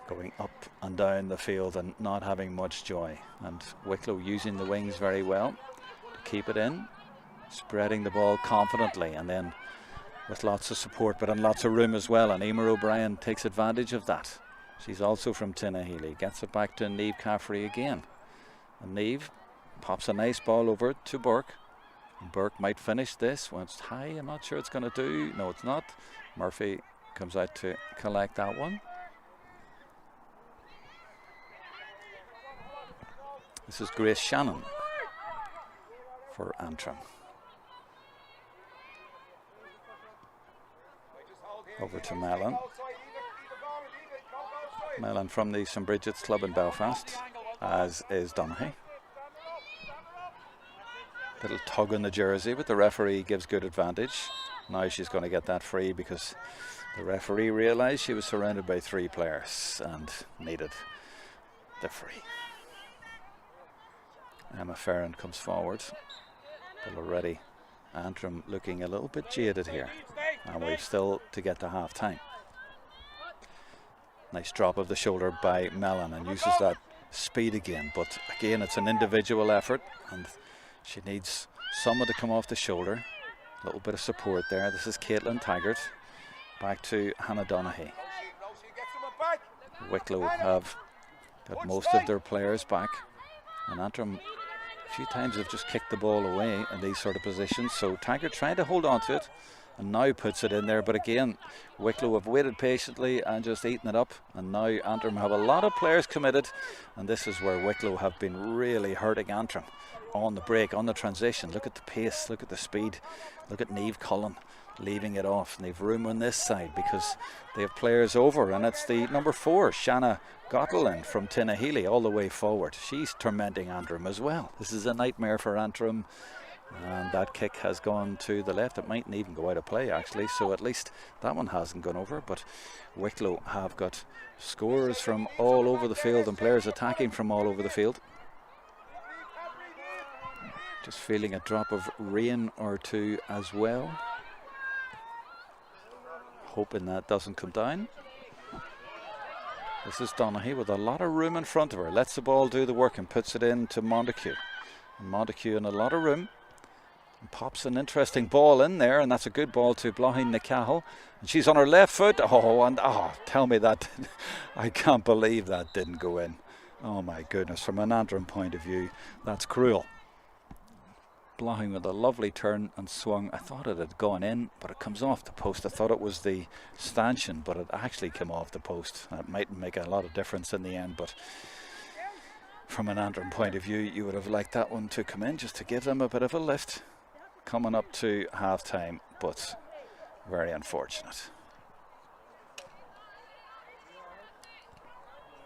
Going up and down the field and not having much joy. And Wicklow using the wings very well to keep it in, spreading the ball confidently, and then with lots of support but in lots of room as well. And Emer O'Brien takes advantage of that. She's also from Tinahely. Gets it back to Niamh Caffrey again. And Niamh pops a nice ball over to Burke. And Burke might finish this. Well, it's high. I'm not sure it's going to do. No, it's not. Murphy comes out to collect that one. This is Grace Shannon for Antrim. Over to Mellon. Mellon from the St Bridget's Club in Belfast, as is Donaghy. Little tug on the jersey, but the referee gives good advantage. Now she's going to get that free because the referee realised she was surrounded by 3 players and needed the free. Emma Ferran comes forward, but already Antrim looking a little bit jaded here, and we've still to get to half time. Nice drop of the shoulder by Mellon, and uses that speed again, but again it's an individual effort and she needs someone to come off the shoulder. A little bit of support there. This is Caitlin Taggart. Back to Hannah Donaghy. Wicklow have got most of their players back, and Antrim a few times have just kicked the ball away in these sort of positions. So Taggart trying to hold on to it and now puts it in there, but again Wicklow have waited patiently and just eaten it up, and now Antrim have a lot of players committed, and this is where Wicklow have been really hurting Antrim on the break, on the transition. Look at the pace, look at the speed, look at Niamh Cullen leaving it off, and they've room on this side because they have players over, and it's the number 4 Shanna Gottelin from Tinahely all the way forward. She's tormenting Antrim as well. This is a nightmare for Antrim, and that kick has gone to the left. It mightn't even go out of play actually, so at least that one hasn't gone over. But Wicklow have got scorers from all over the field and players attacking from all over the field. Just feeling a drop of rain or two as well, hoping that doesn't come down. This is Donaghy with a lot of room in front of her, lets the ball do the work and puts it in to Montague. And Montague in a lot of room and pops an interesting ball in there, and that's a good ball to Blahin Nicahal, and she's on her left foot. Tell me that I can't believe that didn't go in. Oh my goodness, from an Antrim point of view, that's cruel. Blahin with a lovely turn and swung. I thought it had gone in, but it comes off the post. I thought it was the stanchion, but it actually came off the post. That mightn't make a lot of difference in the end, but from an Antrim point of view, you would have liked that one to come in just to give them a bit of a lift coming up to half time, but very unfortunate.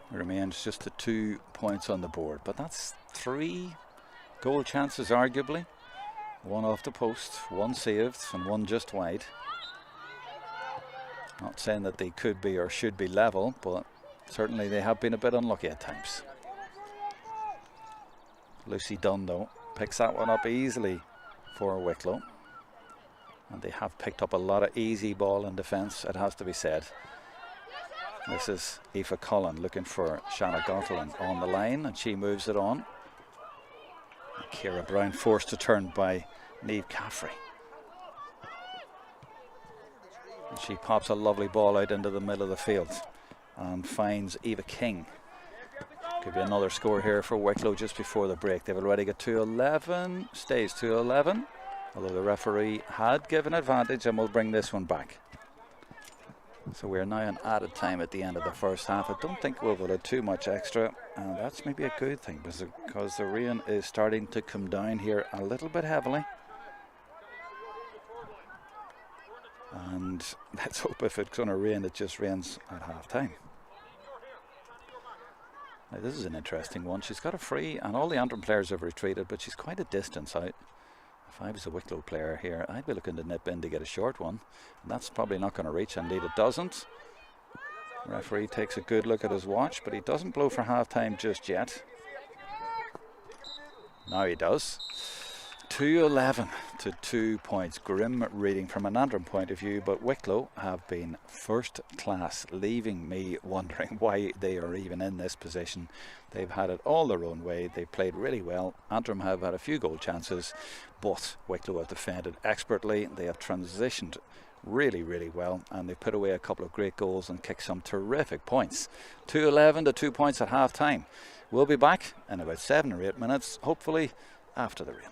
It remains just the 2 points on the board, but that's 3 goal chances arguably. 1 off the post, 1 saved and 1 just wide. Not saying that they could be or should be level, but certainly they have been a bit unlucky at times. Lucy Dunn though picks that one up easily for Wicklow, and they have picked up a lot of easy ball in defence, it has to be said. This is Aoife Cullen looking for Shanna Gottelin on the line, and she moves it on. Ciara Brown forced to turn by Niamh Caffrey. And she pops a lovely ball out into the middle of the field and finds Eva King. Could be another score here for Wicklow just before the break. They've already got 2-11, stays 2-11, although the referee had given advantage, and will bring this one back. So we're now in added time at the end of the first half. I don't think we'll have too much extra, and that's maybe a good thing because the rain is starting to come down here a little bit heavily. And let's hope if it's going to rain, it just rains at half time. Now this is an interesting one. She's got a free, and all the Antrim players have retreated, but she's quite a distance out. If I was a Wicklow player here, I'd be looking to nip in to get a short one. And that's probably not going to reach, indeed it doesn't. Referee takes a good look at his watch, but he doesn't blow for half-time just yet. Now he does. 2-11 to 2 points. Grim reading from an Antrim point of view, but Wicklow have been first class, leaving me wondering why they are even in this position. They've had it all their own way. They've played really well. Antrim have had a few goal chances, but Wicklow have defended expertly. They have transitioned really, really well, and they've put away a couple of great goals and kicked some terrific points. 2-11 to 2 points at half time. We'll be back in about 7 or 8 minutes, hopefully after the rain.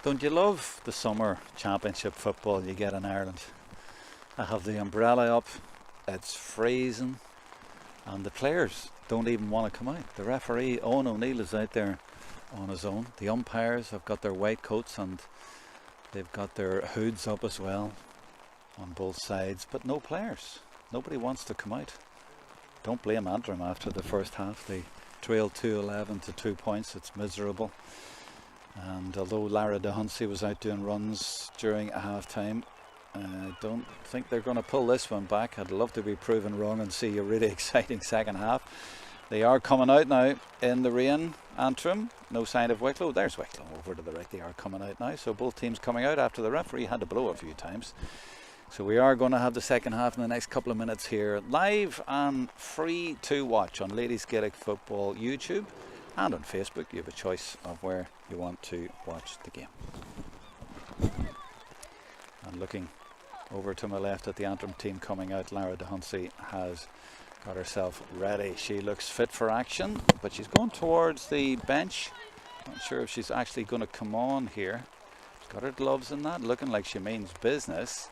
Don't you love the summer championship football you get in Ireland? I have the umbrella up, it's freezing, and the players don't even want to come out. The referee, Owen O'Neill, is out there on his own. The umpires have got their white coats and they've got their hoods up as well on both sides, but no players. Nobody wants to come out. Don't blame Antrim after the first half. They trailed 2-11 to 2 points. It's miserable. And although Lara de Hunsey was out doing runs during a half time, I don't think they're going to pull this one back. I'd love to be proven wrong and see a really exciting second half. They are coming out now in the rain. Antrim, no sign of Wicklow. There's Wicklow over to the right. They are coming out now. So both teams coming out after the referee had to blow a few times. So we are going to have the second half in the next couple of minutes here, live and free to watch on Ladies Gaelic Football YouTube and on Facebook. You have a choice of where you want to watch the game. And looking over to my left at the Antrim team coming out, Lara de Hunsey has got herself ready. She looks fit for action, but she's going towards the bench. Not sure if she's actually going to come on here. She's got her gloves in that, looking like she means business.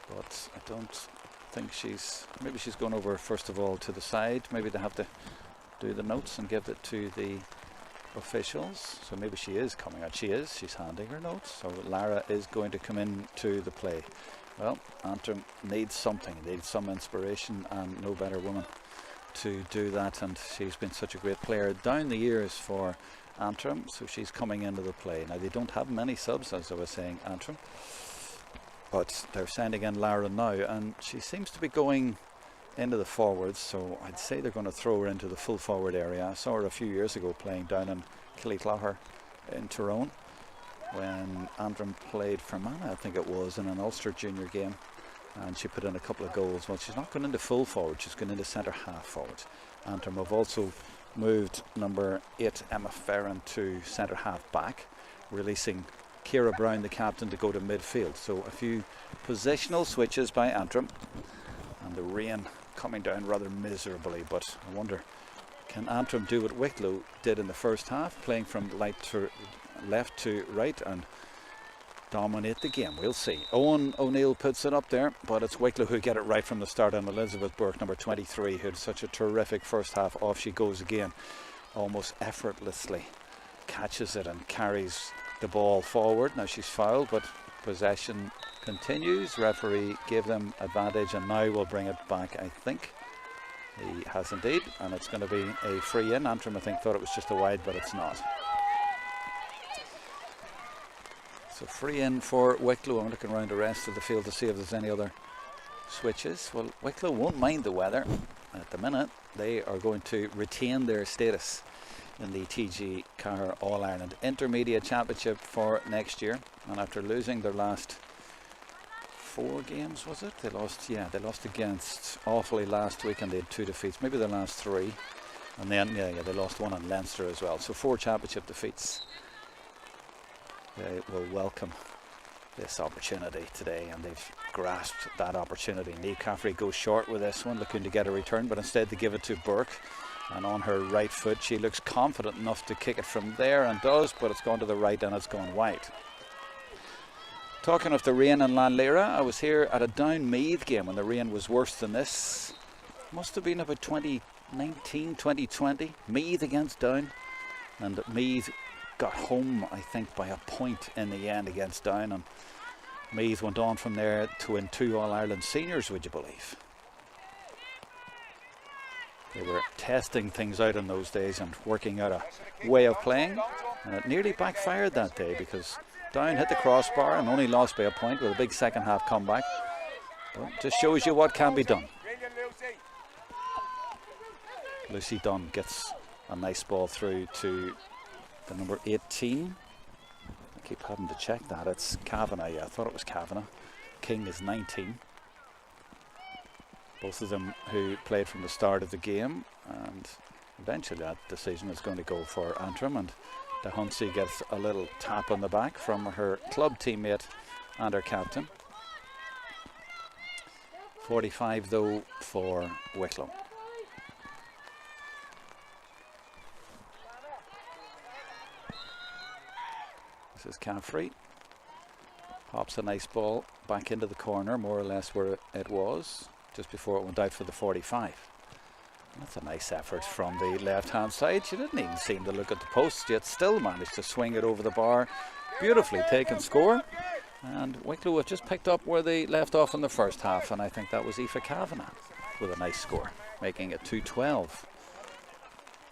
But I don't think maybe she's going over first of all to the side. Maybe they have to do the notes and give it to the officials. So maybe she is coming out. She's handing her notes. So Lara is going to come into the play. Well, Antrim needs something, needs some inspiration, and no better woman to do that. And she's been such a great player down the years for Antrim, so she's coming into the play. Now, they don't have many subs, as I was saying, Antrim, but they're sending in Lara now, and she seems to be going into the forwards, so I'd say they're going to throw her into the full forward area. I saw her a few years ago playing down in Killyclogher in Tyrone when Antrim played Fermanagh, I think it was, in an Ulster junior game, and she put in a couple of goals. Well, she's not going into full forward, she's going into centre half forward. Antrim have also moved number 8 Emma Ferran to centre half back, releasing Ciara Brown, the captain, to go to midfield. So a few positional switches by Antrim, and the rain coming down rather miserably, but I wonder, can Antrim do what Wicklow did in the first half, playing from left to right and dominate the game? We'll see. Owen O'Neill puts it up there, but it's Wicklow who get it right from the start, and Elizabeth Burke, number 23, who had such a terrific first half. Off she goes again, almost effortlessly catches it and carries the ball forward. Now she's fouled, but possession continues. Referee gave them advantage, and now we'll bring it back, I think. He has indeed, and it's going to be a free in. Antrim, I think, thought it was just a wide, but it's not. So free in for Wicklow. I'm looking around the rest of the field to see if there's any other switches. Well, Wicklow won't mind the weather at the minute. They are going to retain their status in the TG4 All-Ireland Intermediate Championship for next year. And after losing their last 4 games, was it? They lost against Offaly last week, and they had 2 defeats, maybe the last 3. And then, they lost 1 on Leinster as well. So 4 championship defeats. They will welcome this opportunity today, and they've grasped that opportunity. Niamh Caffrey goes short with this one, looking to get a return, but instead they give it to Burke. And on her right foot, she looks confident enough to kick it from there, and does, but it's gone to the right and it's gone wide. Talking of the rain in Lannleire, I was here at a Down Meath game when the rain was worse than this. Must have been about 2019, 2020. Meath against Down, and Meath got home, I think, by a point in the end against Down, and Meath went on from there to win 2 All-Ireland seniors, would you believe? They were testing things out in those days and working out a way of playing, and it nearly backfired that day because Down hit the crossbar and only lost by a point with a big second half comeback. But just shows you what can be done. Lucy Dunn gets a nice ball through to the number 18. I keep having to check that. It's Kavanagh. I thought it was Kavanagh. King is 19. Both of them who played from the start of the game, and eventually that decision is going to go for Antrim, and de Hunsey gets a little tap on the back from her club teammate and her captain. 45 though for Wicklow. This is Caffrey. Pops a nice ball back into the corner, more or less where it was, just before it went out for the 45. That's a nice effort from the left-hand side. She didn't even seem to look at the post, yet still managed to swing it over the bar. Beautifully taken score. And Wicklow have just picked up where they left off in the first half, and I think that was Aoife Kavanagh with a nice score, making it 2-12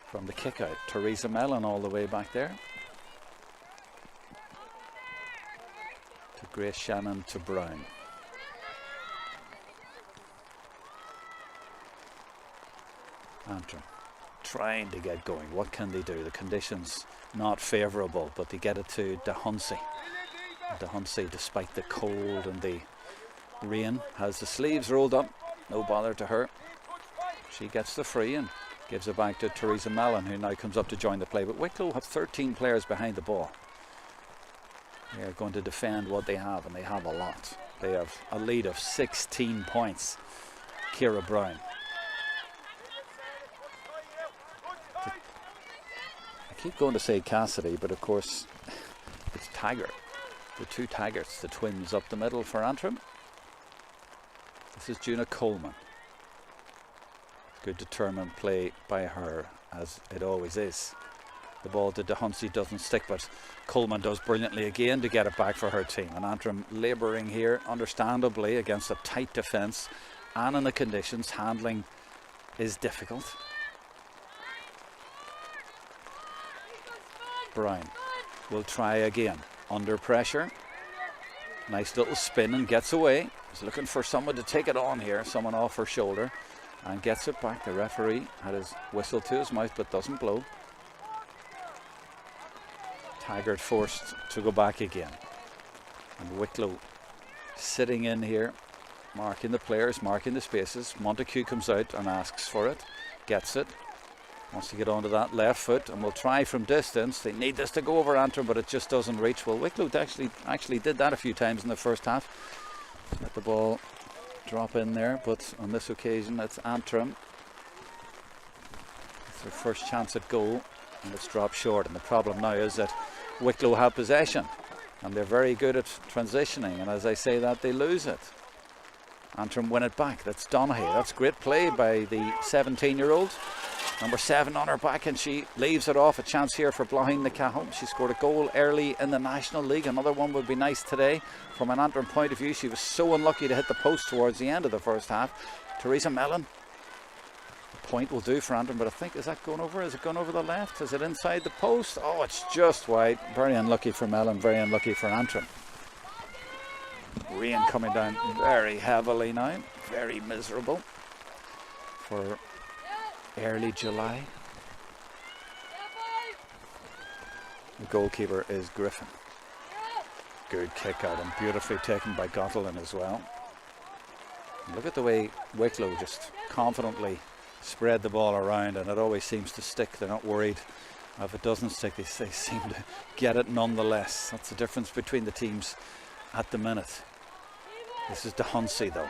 from the kick out. Teresa Mellon all the way back there. To Grace Shannon to Brown. Antrim trying to get going. What can they do? The conditions not favourable, but they get it to DeHunsey. DeHunsey, despite the cold and the rain, has the sleeves rolled up. No bother to her. She gets the free and gives it back to Teresa Mellon, who now comes up to join the play. But Wicklow have 13 players behind the ball. They are going to defend what they have, and they have a lot. They have a lead of 16 points. Ciara Brown. I keep going to say Cassidy, but of course it's Taggart. The two Taggarts, the twins up the middle for Antrim. This is Juna Coleman. Good determined play by her, as it always is. The ball to DeHunsey doesn't stick, but Coleman does brilliantly again to get it back for her team. And Antrim labouring here, understandably, against a tight defence, and in the conditions, handling is difficult. Brown will try again. Under pressure. Nice little spin and gets away. He's looking for someone to take it on here. Someone off her shoulder. And gets it back. The referee had his whistle to his mouth but doesn't blow. Taggart forced to go back again. And Wicklow sitting in here. Marking the players, marking the spaces. Montague comes out and asks for it. Gets it. Wants to get onto that left foot and will try from distance. They need this to go over Antrim, but it just doesn't reach. Well, Wicklow actually did that a few times in the first half. Let the ball drop in there, but on this occasion it's Antrim. It's their first chance at goal, and it's dropped short. And the problem now is that Wicklow have possession, and they're very good at transitioning. And as I say that, they lose it. Antrim win it back. That's Donaghy. That's great play by the 17-year-old. Number 7 on her back, and she leaves it off. A chance here for Blahin na Cathal. She scored a goal early in the National League. Another one would be nice today. From an Antrim point of view, she was so unlucky to hit the post towards the end of the first half. Teresa Mellon. Point will do for Antrim, but I think, is that going over? Is it going over the left? Is it inside the post? Oh, it's just wide. Very unlucky for Mellon, very unlucky for Antrim. Rain coming down very heavily now. Very miserable for early July. The goalkeeper is Griffin. Good kick out and beautifully taken by Gottelin as well. And look at the way Wicklow just confidently spread the ball around, and it always seems to stick. They're not worried if it doesn't stick. They seem to get it nonetheless. That's the difference between the teams at the minute. This is DeHunsey though.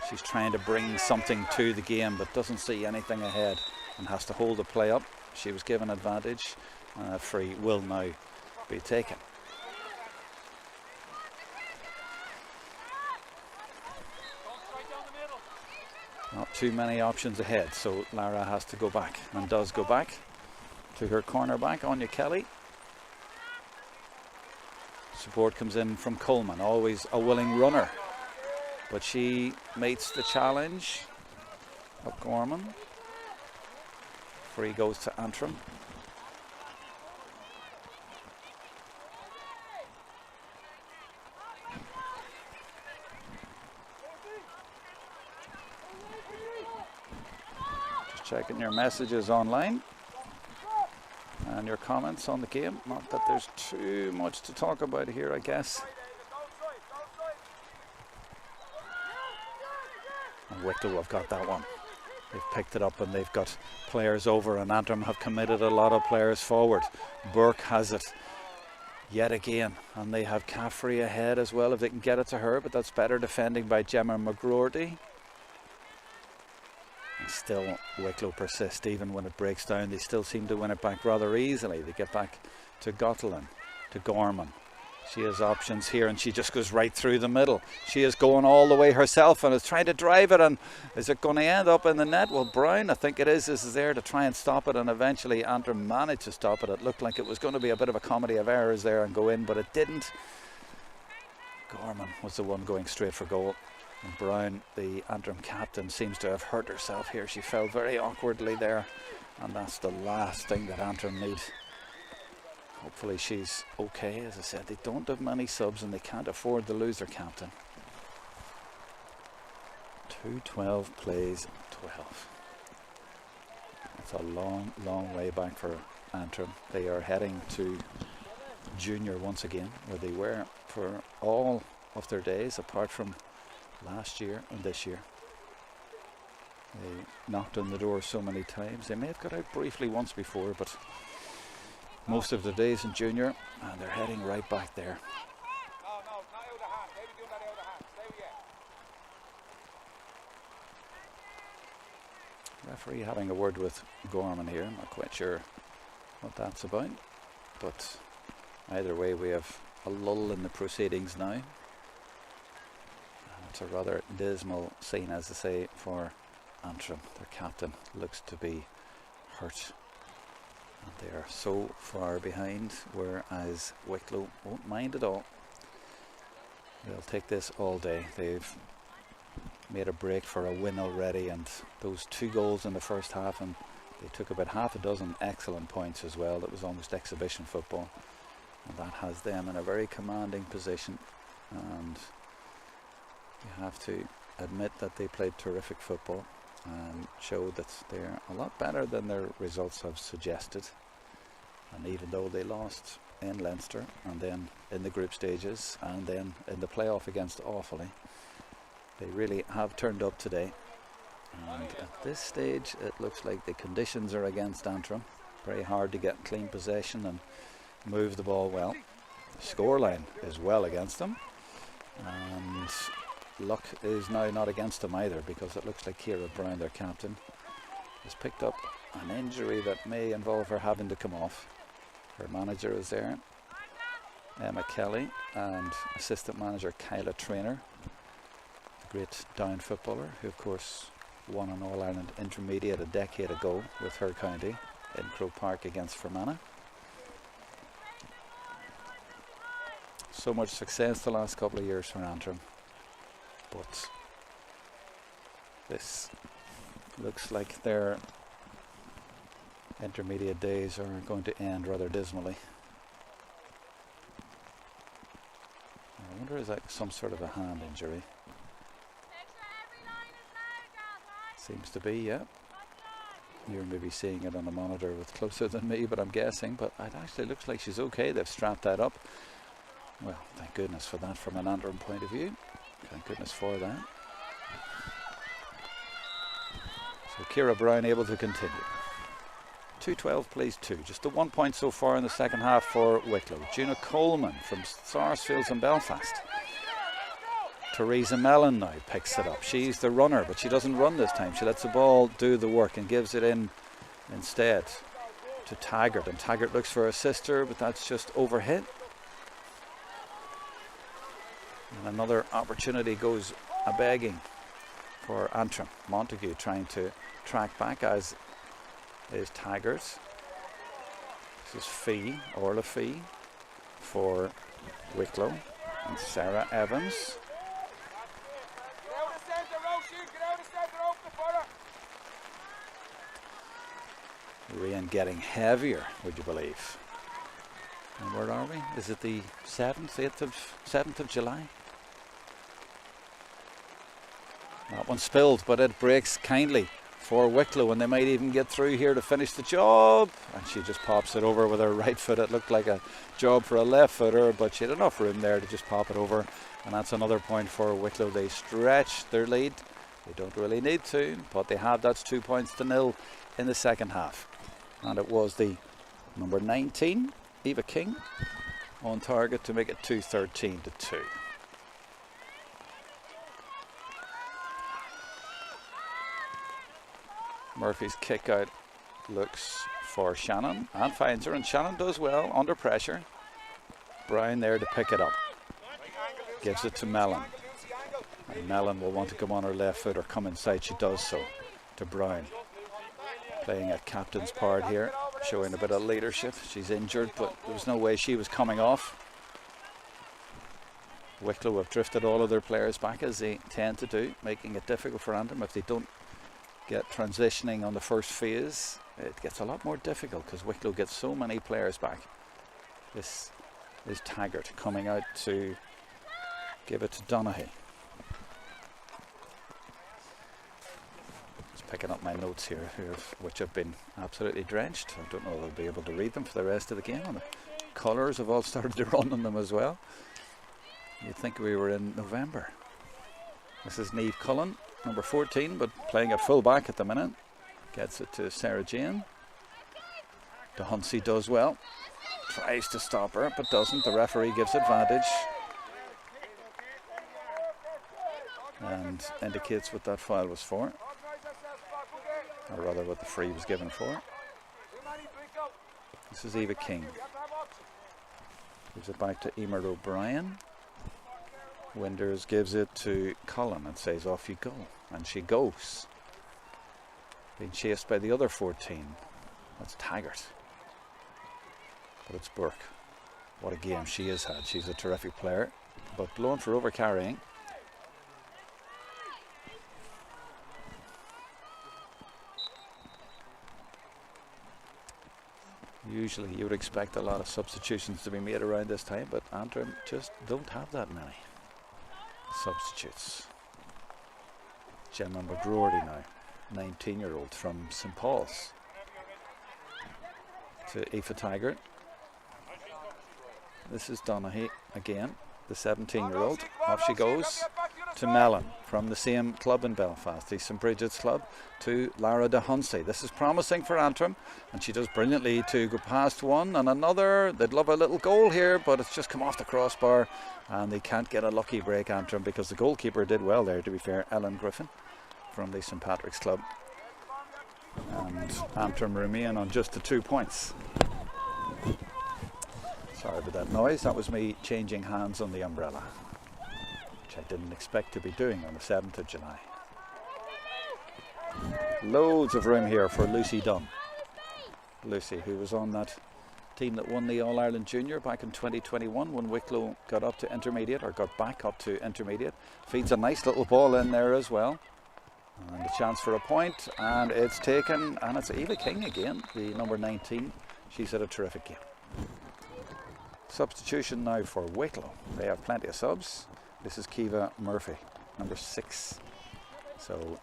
She's trying to bring something to the game but doesn't see anything ahead and has to hold the play up. She was given advantage. Free will now be taken. Not too many options ahead, so Lara has to go back, and does go back to her cornerback, Anya Kelly. Support comes in from Coleman, always a willing runner, but she meets the challenge of Gorman. Free goes to Antrim. Just checking your messages online and your comments on the game. Not that there's too much to talk about here, I guess. And Wicklow have got that one. They've picked it up and they've got players over, and Antrim have committed a lot of players forward. Burke has it yet again, and they have Caffrey ahead as well if they can get it to her, but that's better defending by Gemma McGroarty. And still Wicklow persist. Even when it breaks down, they still seem to win it back rather easily. They get back to Gottelin, to Gorman. She has options here, and she just goes right through the middle. She is going all the way herself and is trying to drive it, and is it going to end up in the net? Well, Brown, I think it is there to try and stop it, and eventually Antrim managed to stop it. It looked like it was going to be a bit of a comedy of errors there and go in, but it didn't. Gorman was the one going straight for goal. And Brown, the Antrim captain, seems to have hurt herself here. She fell very awkwardly there, and that's the last thing that Antrim need. Hopefully she's okay. As I said, they don't have many subs and they can't afford to lose their captain. 2-12 plays 12. It's a long, long way back for Antrim. They are heading to junior once again, where they were for all of their days, apart from last year and this year. They knocked on the door so many times. They may have got out briefly once before, but most of the days in junior, and they're heading right back there. Referee having a word with Gorman here. I'm not quite sure what that's about, but either way we have a lull in the proceedings now. And it's a rather dismal scene, as I say, for Antrim. Their captain looks to be hurt. And they are so far behind, whereas Wicklow won't mind at all. They'll take this all day. They've made a break for a win already, and those 2 goals in the first half, and they took about half a dozen excellent points as well. That was almost exhibition football, and that has them in a very commanding position. And you have to admit that they played terrific football and showed that they're a lot better than their results have suggested. And even though they lost in Leinster and then in the group stages and then in the playoff against Offaly, they really have turned up today. And at this stage it looks like the conditions are against Antrim. Very hard to get clean possession and move the ball well. The scoreline is well against them, and luck is now not against them either, because it looks like Ciara Brown, their captain, has picked up an injury that may involve her having to come off. Her manager is there, Emma Kelly, and assistant manager Kyla Traynor, the great Down footballer who of course won an All-Ireland Intermediate a decade ago with her county in Croke Park against Fermanagh. So much success the last couple of years for Antrim, but this looks like their intermediate days are going to end rather dismally. I wonder, is that some sort of a hand injury? Seems to be, yeah. You're maybe seeing it on the monitor with closer than me, but I'm guessing. But it actually looks like she's okay. They've strapped that up. Well, thank goodness for that from an Antrim point of view. Thank goodness for that. So Ciara Brown able to continue. 2-12 plays 2. Just the 1 point so far in the second half for Wicklow. Juna Coleman from Sarsfields in Belfast. Teresa Mellon now picks it up. She's the runner, but she doesn't run this time. She lets the ball do the work and gives it in instead to Taggart. And Taggart looks for a sister, but that's just overhit. And another opportunity goes a-begging for Antrim. Montague trying to track back, as is Taggart. This is Fee, Orla Fee for Wicklow. And Sarah Evans. Rain getting heavier, would you believe? And where are we? Is it the 7th of July? That one spilled, but it breaks kindly for Wicklow, and they might even get through here to finish the job. And she just pops it over with her right foot. It looked like a job for a left footer, but she had enough room there to just pop it over. And that's another point for Wicklow. They stretch their lead. They don't really need to, but they have. That's 2 points to 0 in the second half. And it was the number 19, Eva King, on target to make it 2-13 to 2. Murphy's kick out looks for Shannon and finds her, and Shannon does well under pressure. Brown there to pick it up. Gives it to Mellon. And Mellon will want to come on her left foot or come inside. She does so to Brown. Playing a captain's part here, showing a bit of leadership. She's injured, but there was no way she was coming off. Wicklow have drifted all of their players back, as they tend to do, making it difficult for Antrim. If they don't get transitioning on the first phase, it gets a lot more difficult because Wicklow gets so many players back. This is Taggart coming out to give it to Donaghy. Just picking up my notes here, which have been absolutely drenched. I don't know if I'll be able to read them for the rest of the game. And the colours have all started to run on them as well. You'd think we were in November. This is Niamh Cullen, number 14, but playing at full back at the minute. Gets it to Sarah Jane. De Hunsey does well. Tries to stop her, but doesn't. The referee gives advantage. And indicates what that foul was for. Or rather what the free was given for. This is Eva King. Gives it back to Emer O'Brien. Winders gives it to Cullen and says, off you go. And she goes. Being chased by the other 14. That's Taggart. But it's Burke. What a game she has had. She's a terrific player. But blown for overcarrying. Usually you would expect a lot of substitutions to be made around this time, but Antrim just don't have that many substitutes. Gemma McGroarty now, 19-year-old from St Paul's. To Aoife Taggart. This is Donaghy again, the 17-year-old. Off she goes to Mellon from the same club in Belfast, the St Bridget's club, to Lara de Hunsey. This is promising for Antrim, and she does brilliantly to go past one and another. They'd love a little goal here, but it's just come off the crossbar, and they can't get a lucky break, Antrim, because the goalkeeper did well there, to be fair, Ellen Griffin from the St Patrick's club. And Antrim remain on just the 2 points. Sorry about that noise. That was me changing hands on the umbrella, which I didn't expect to be doing on the 7th of July. Loads of room here for Lucy Dunn. Lucy, who was on that team that won the All-Ireland Junior back in 2021 when Wicklow got up to intermediate, or got back up to intermediate. Feeds a nice little ball in there as well. And a chance for a point, and it's taken, and it's Eva King again, the number 19. She's had a terrific game. Substitution now for Wicklow. They have plenty of subs. This is Kiva Murphy, number 6. So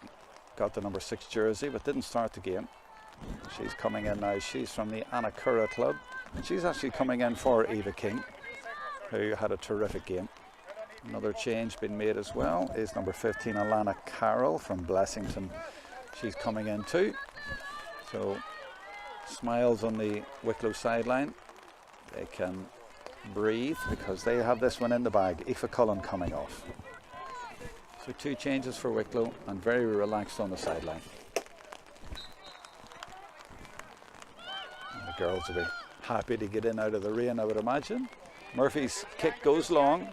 got the number 6 jersey, but didn't start the game. She's coming in now. She's from the Anakura club, and she's actually coming in for Eva King, who had a terrific game. Another change been made as well is number 15, Alana Carroll from Blessington. She's coming in too. So smiles on the Wicklow sideline. They can breathe because they have this one in the bag. Aoife Cullen coming off. So 2 changes for Wicklow, and very relaxed on the sideline. And the girls will be happy to get in out of the rain, I would imagine. Murphy's kick goes long,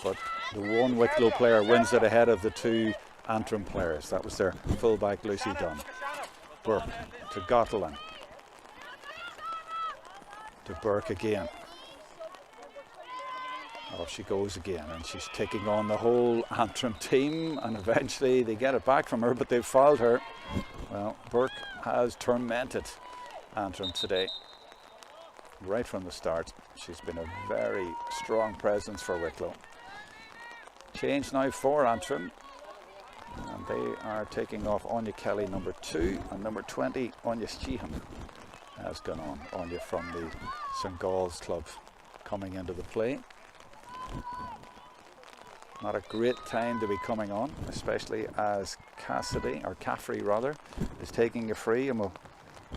but the one Wicklow player wins it ahead of the 2 Antrim players. That was their fullback, Lucy Dunn. Burke to Gottelan. To Burke again. Off she goes again, and she's taking on the whole Antrim team, and eventually they get it back from her, but they've fouled her. Well, Burke has tormented Antrim today. Right from the start, she's been a very strong presence for Wicklow. Change now for Antrim, and they are taking off Anya Kelly, number 2, and number 20, Anya Sheehan has gone on. Anya from the St Gall's club coming into the play. Not a great time to be coming on, especially as Caffrey is taking a free and will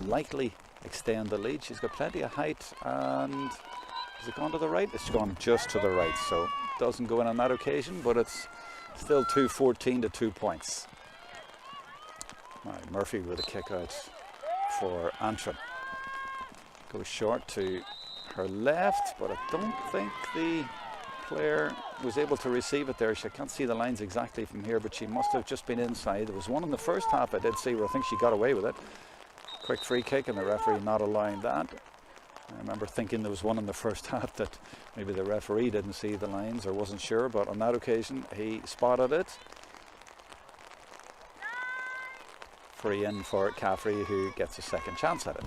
likely extend the lead. She's got plenty of height, and has it gone to the right? It's gone just to the right, so it doesn't go in on that occasion, but it's still 2-14 to 2 points. Right, Murphy with a kick out for Antrim. Goes short to her left, but I don't think the player was able to receive it there. I can't see the lines exactly from here, but she must have just been inside. There was one in the first half I did see where I think she got away with it. Quick free kick, and the referee not allowing that. I remember thinking there was one in the first half that maybe the referee didn't see the lines or wasn't sure, but on that occasion he spotted it. Free in for Caffrey, who gets a second chance at it.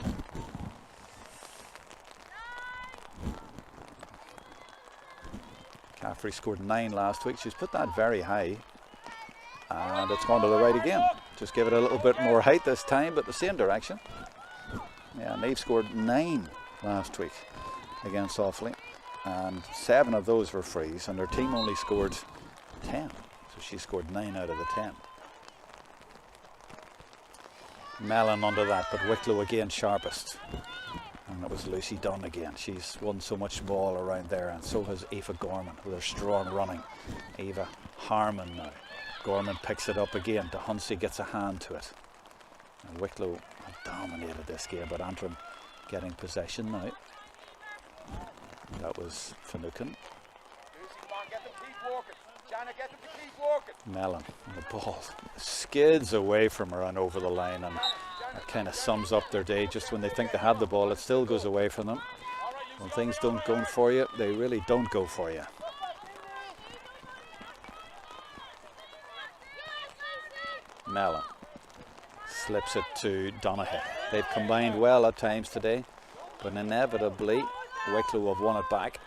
Caffrey scored 9 last week. She's put that very high, and it's gone to the right again. Just give it a little bit more height this time, but the same direction. Yeah, Nave scored 9 last week against Offaly, and 7 of those were frees, and her team only scored 10, so she scored 9 out of the 10. Mellon under that, but Wicklow again sharpest, and it was Lucy Dunn again. She's won so much ball around there, and so has Aoife Gorman with her strong running. Eva Harmon now. Gorman picks it up again. De Hunsey gets a hand to it, and Wicklow have dominated this game, but Antrim getting possession now. That was Finucane. Mellon, and the ball skids away from her and over the line, and that kind of sums up their day. Just when they think they have the ball, it still goes away from them. When things don't go for you, they really don't go for you. Mellon slips it to Donaghy. They've combined well at times today, but inevitably Wicklow have won it back.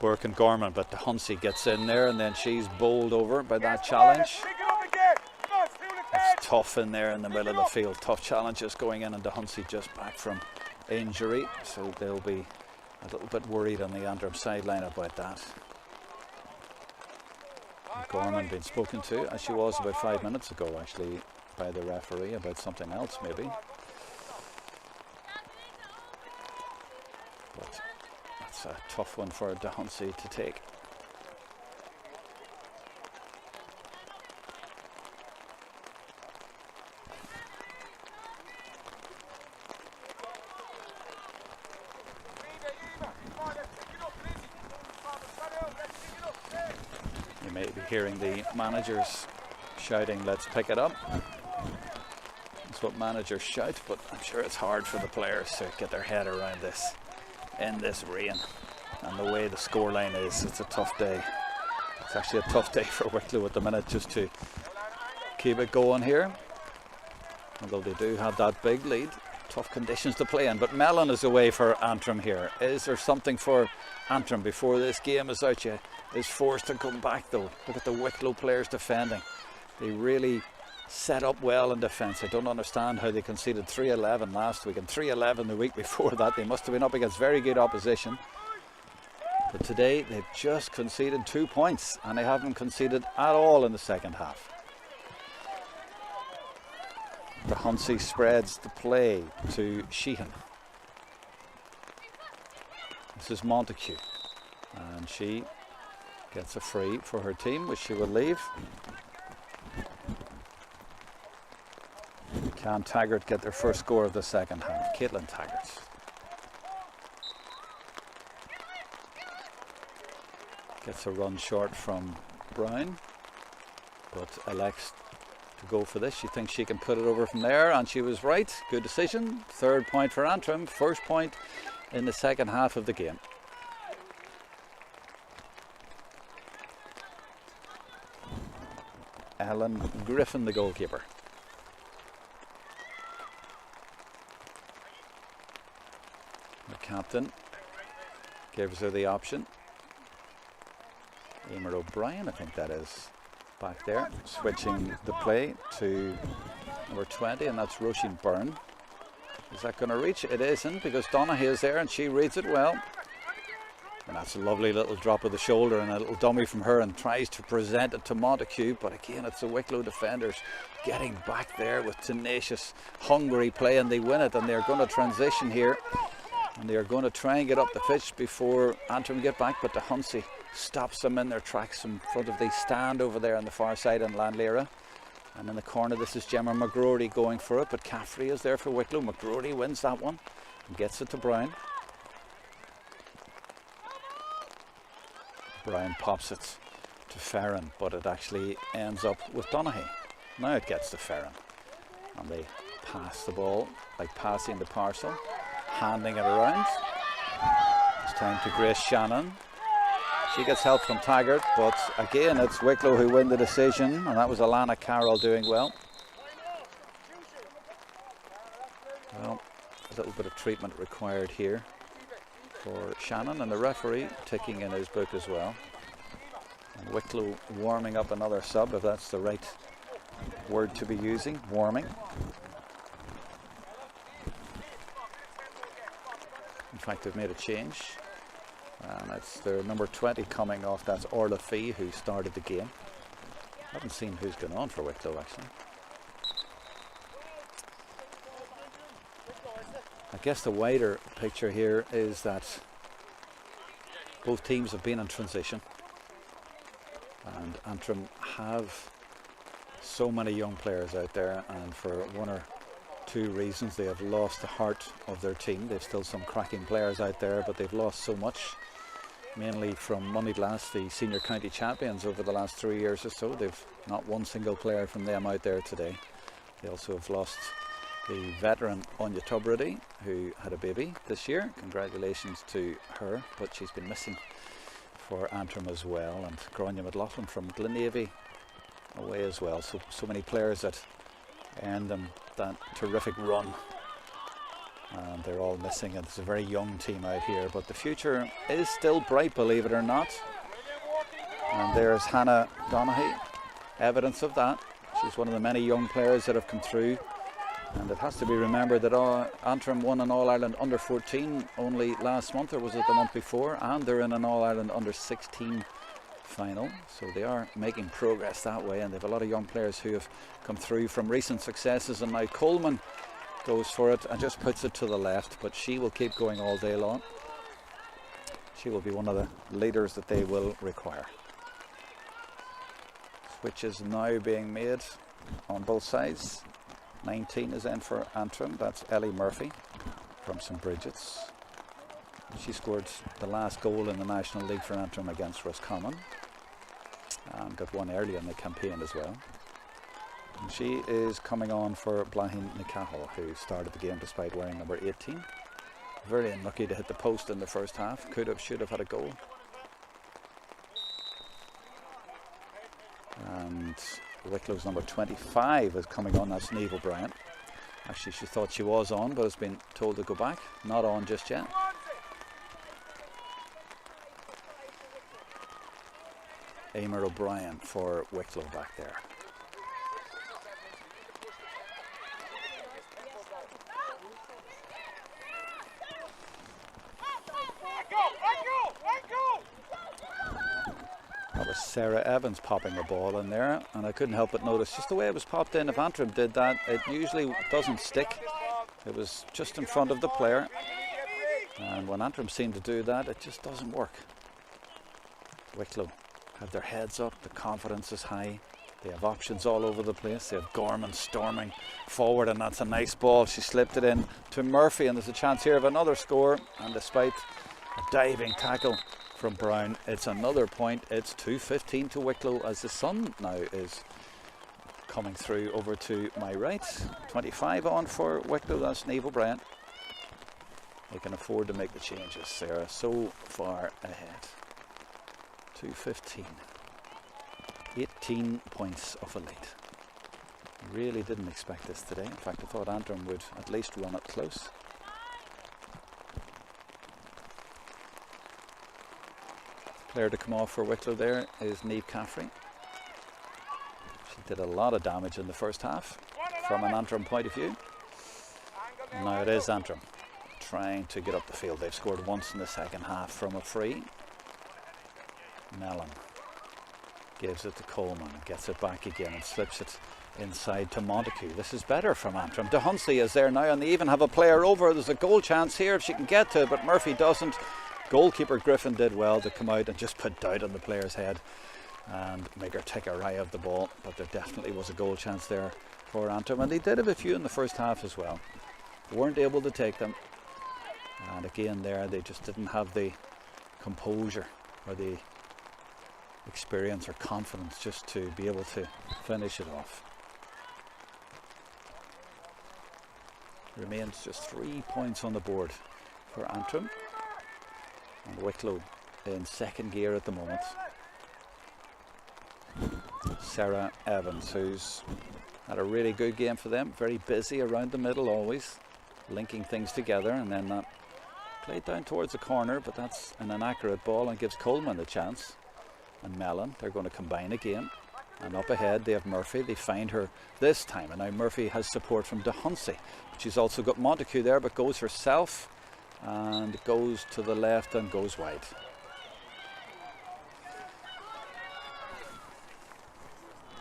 Burke and Gorman, but De Hunsey gets in there, and then she's bowled over by that challenge. It's tough in there in the middle of the field. Tough challenges going in, and De Hunsey just back from injury, so they'll be a little bit worried on the Antrim sideline about that. Gorman being spoken to, as she was about 5 minutes ago actually, by the referee about something else maybe. But that's a tough one for De Hunsey to take. You may be hearing the managers shouting, "Let's pick it up." That's what managers shout, but I'm sure it's hard for the players to get their head around this in this rain. And the way the scoreline is, it's a tough day. It's actually a tough day for Wicklow at the minute just to keep it going here. Although they do have that big lead. Tough conditions to play in. But Mellon is away for Antrim here. Is there something for Antrim before this game is out yet? Is forced to come back though. Look at the Wicklow players defending. They really set up well in defence. I don't understand how they conceded 3-11 last week and 3-11 the week before that. They must have been up against very good opposition. But today they've just conceded 2 points, and they haven't conceded at all in the second half. De Hunsey spreads the play to Sheehan. This is Montague, and she gets a free for her team, which she will leave. Can Taggart get their first score of the second half? Caitlin Taggart. Gets a run short from Brown, but elects to go for this. She thinks she can put it over from there, and she was right. Good decision. 3rd point for Antrim. 1st point in the second half of the game. Ellen Griffin, the goalkeeper. The captain gives her the option. Emer O'Brien, I think that is, back there, switching the play to number 20, and that's Roisin Byrne. Is that going to reach? It isn't, because Donaghy is there and she reads it well. And that's a lovely little drop of the shoulder and a little dummy from her, and tries to present it to Montague, but again it's the Wicklow defenders getting back there with tenacious, hungry play, and they win it, and they're going to transition here, and they are going to try and get up the pitch before Antrim get back, but De Hunsey stops them in their tracks in front of the stand over there on the far side in Lannleire. And in the corner, this is Gemma McGrory going for it, but Caffrey is there for Wicklow. McGrory wins that one, Gets it to Brown. Brown pops it to Ferran, but it actually ends up with Donaghy. Now it gets to Ferran. And they pass the ball, like passing the parcel, handing it around. It's time to Grace Shannon. She gets help from Taggart, but again it's Wicklow who win the decision, and that was Alana Carroll doing well. Well, a little bit of treatment required here for Shannon, and the referee ticking in his book as well. And Wicklow warming up another sub, if that's the right word to be using, warming. In fact, they've made a change, and it's their number 20 coming off. That's Orla Fee, who started the game. I haven't seen who's gone on for Wicklow actually. I guess the wider picture here is that both teams have been in transition, and Antrim have so many young players out there, and for one or two reasons they have lost the heart of their team. They've still some cracking players out there, but they've lost so much, mainly from Moneyglass, the senior county champions over the last 3 years or so. They've not one single player from them out there today. They also have lost the veteran Anya Tubridy, who had a baby this year. Congratulations to her, but she's been missing for Antrim as well. And Grania McLaughlin from Glenavy away as well. So many players that earned them that terrific run, and they're all missing. And it's a very young team out here, but the future is still bright, believe it or not. And there's Hannah Donaghy, evidence of that. She's one of the many young players that have come through. And it has to be remembered that Antrim won an All-Ireland under-14 only last month, or was it the month before, and they're in an All-Ireland under-16 final. So they are making progress that way, and they have a lot of young players who have come through from recent successes. And now Coleman goes for it and just puts it to the left, but she will keep going all day long. She will be one of the leaders that they will require. Switch is now being made on both sides. 19 is in for Antrim. That's Ellie Murphy from St Bridget's. She scored the last goal in the National League for Antrim against Roscommon, and got one early in the campaign as well. And she is coming on for Blahin Nikaho, who started the game despite wearing number 18. Very unlucky to hit the post in the first half. Could have, should have had a goal. And Wicklow's number 25 is coming on. That's Niamh O'Brien. Actually, she thought she was on, but has been told to go back. Not on just yet. Eamon O'Brien for Wicklow back there. That was Sarah Evans popping a ball in there, and I couldn't help but notice just the way it was popped in. If Antrim did that, it usually doesn't stick. It was just in front of the player, and when Antrim seem to do that, it just doesn't work. Wicklow have their heads up, the confidence is high, they have options all over the place. They have Gorman storming forward, and that's a nice ball. She slipped it in to Murphy, and there's a chance here of another score, and despite a diving tackle from Brown, it's another point. It's 2-15 to Wicklow as the sun now is coming through over to my right. 25 on for Wicklow. That's Niamh O'Brien. They can afford to make the changes. They are so far ahead. 2-15. 18 points of a lead. Really didn't expect this today. In fact, I thought Antrim would at least run it close. Player to come off for Wicklow there is Niamh Caffrey. She did a lot of damage in the first half from an Antrim point of view. Now it is Antrim trying to get up the field. They've scored once in the second half from a free. Mellon gives it to Coleman, gets it back again and slips it inside to Montague. This is better from Antrim. De Hunsley is there now, and they even have a player over. There's a goal chance here if she can get to it, but Murphy doesn't. Goalkeeper Griffin did well to come out and just put doubt on the player's head and make her take her eye of the ball, but there definitely was a goal chance there for Antrim, and they did have a few in the first half as well. Weren't able to take them. And again there, they just didn't have the composure or the experience or confidence just to be able to finish it off. Remains just 3 points on the board for Antrim, and Wicklow in second gear at the moment. Sarah Evans, who's had a really good game for them, very busy around the middle always, linking things together, and then that played down towards the corner, but that's an inaccurate ball and gives Coleman the chance. And Mellon, they're going to combine again. And up ahead they have Murphy. They find her this time, and now Murphy has support from De Hunsey. She's also got Montague there, but goes herself and goes to the left and goes wide.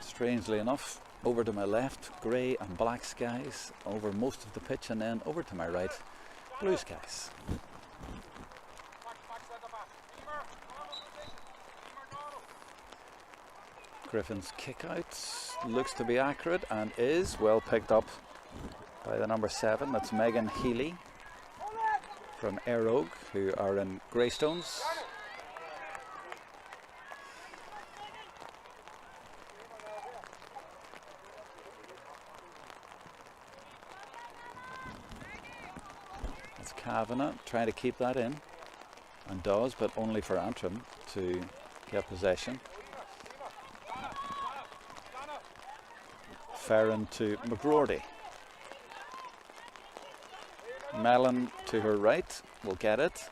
Strangely enough, over to my left, grey and black skies over most of the pitch, and then over to my right, blue skies. Griffin's kick out looks to be accurate and is well picked up by the number 7. That's Megan Healy from Aerogue, who are in Greystones. That's Kavanagh trying to keep that in, and does, but only for Antrim to get possession. Farron to McGroarty. Mellon to her right will get it.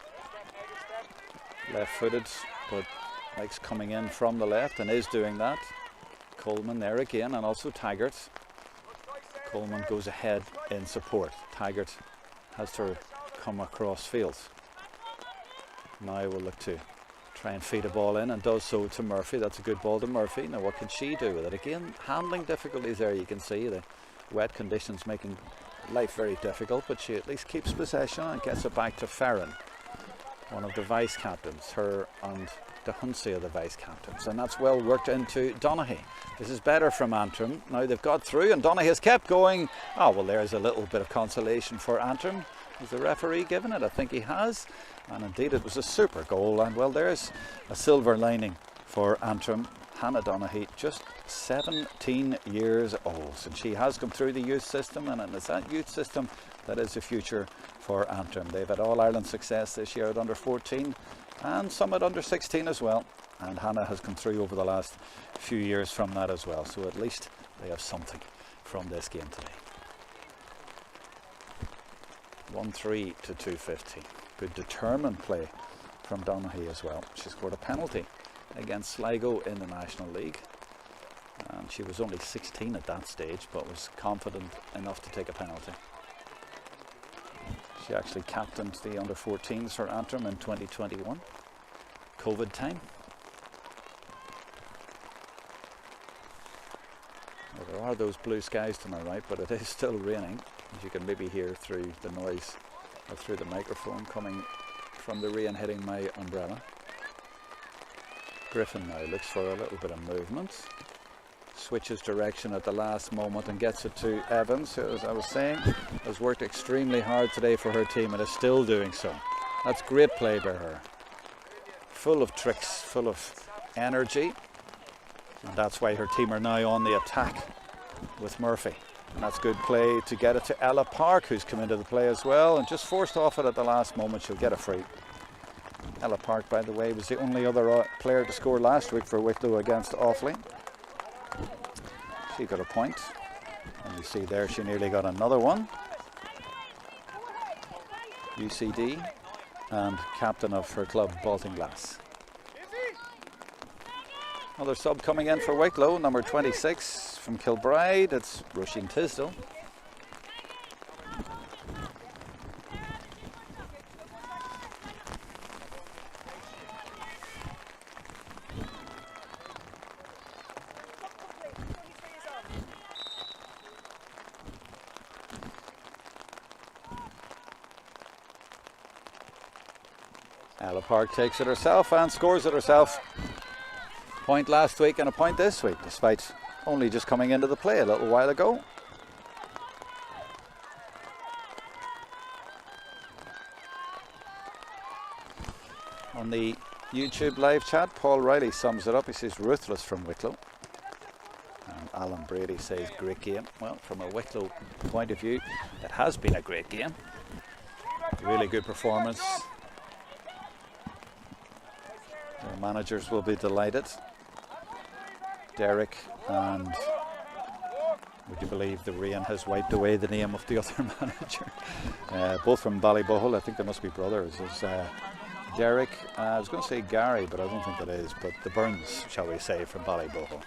Left footed, but likes coming in from the left and is doing that. Coleman there again, and also Taggart. Coleman goes ahead in support. Taggart has to come across field. Now we'll look to try and feed a ball in, and does so to Murphy. That's a good ball to Murphy. Now what can she do with it? Again, handling difficulties there. You can see the wet conditions making life very difficult, but she at least keeps possession and gets it back to Farron, one of the vice captains. Her and De Hunsey are the vice captains, and that's well worked into Donaghy. This is better from Antrim. Now they've got through, and Donaghy has kept going. Oh well, there's a little bit of consolation for Antrim. Has the referee given it? I think he has. And indeed it was a super goal, and well, there's a silver lining for Antrim. Hannah Donaghy, just 17 years old, and she has come through the youth system, and it's that youth system that is the future for Antrim. They've had All-Ireland success this year at under 14 and some at under 16 as well, and Hannah has come through over the last few years from that as well, so at least they have something from this game today. 1-3 to 2-15. Good determined play from Donaghy as well. She scored a penalty against Sligo in the National League, and she was only 16 at that stage, but was confident enough to take a penalty. She actually captained the under 14s for Antrim in 2021, COVID time. Well, there are those blue skies to my right, but it is still raining, as you can maybe hear through the noise or through the microphone coming from the rain hitting my umbrella. Griffin now looks for a little bit of movement, switches direction at the last moment and gets it to Evans, who, as I was saying, has worked extremely hard today for her team and is still doing so. That's great play by her. Full of tricks, full of energy, and that's why her team are now on the attack with Murphy. And that's good play to get it to Ella Park, who's come into the play as well and just forced off it at the last moment. She'll get a free. Ella Park, by the way, was the only other player to score last week for Wicklow against Offaly. She got a point, and you see there she nearly got another one. UCD and captain of her club, Baltinglass. Another sub coming in for Wicklow, number 26 from Kilbride. It's Roisin Tisdale. Ella Park takes it herself and scores it herself. Point last week and a point this week, despite only just coming into the play a little while ago. On the YouTube live chat, Paul Riley sums it up. He says ruthless from Wicklow. And Alan Brady says great game. Well, from a Wicklow point of view, it has been a great game. Really good performance. Their managers will be delighted. Derek, and would you believe the rain has wiped away the name of the other manager? Both from Ballybohol. I think they must be brothers. There's Derek, I was going to say Gary, but I don't think that is, but the Burns, shall we say, from Ballybohol.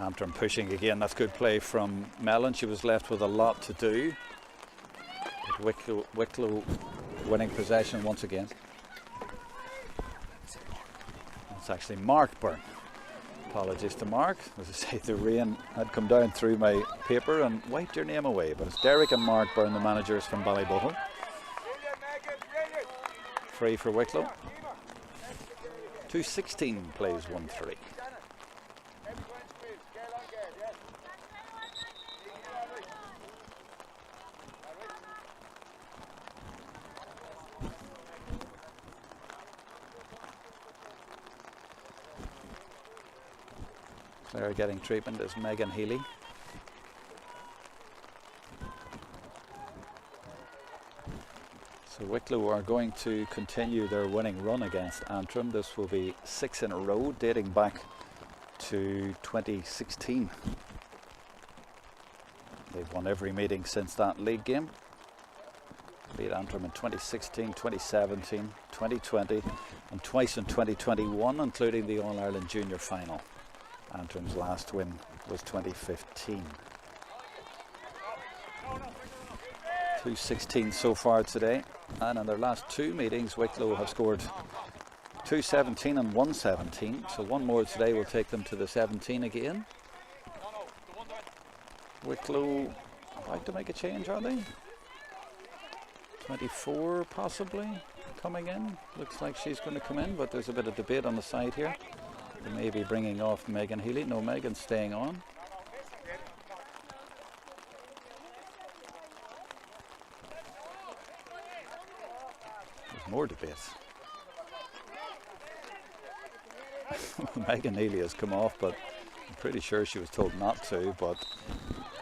Antrim pushing again. That's good play from Mellon. She was left with a lot to do. But Wicklow winning possession once again. It's actually Mark Byrne. Apologies to Mark. As I say, the rain had come down through my paper and wiped your name away. But it's Derek and Mark Byrne, the managers from Ballybohol. Free for Wicklow. 2:16 plays 1-3. Player getting treatment is Megan Healy. So Wicklow are going to continue their winning run against Antrim. This will be 6 in a row, dating back to 2016. They've won every meeting since that league game. Beat Antrim in 2016, 2017, 2020 and twice in 2021, including the All-Ireland Junior Final. Antrim's last win was 2015. 2:16 so far today, and in their last two meetings Wicklow have scored 2:17 and 1:17, so one more today will take them to the 17 again. Wicklow about to make a change, are they? 24 possibly coming in. Looks like she's going to come in, but there's a bit of debate on the side here. They may be bringing off Megan Healy. No, Megan's staying on. There's more debate. Megan Healy has come off, but I'm pretty sure she was told not to. But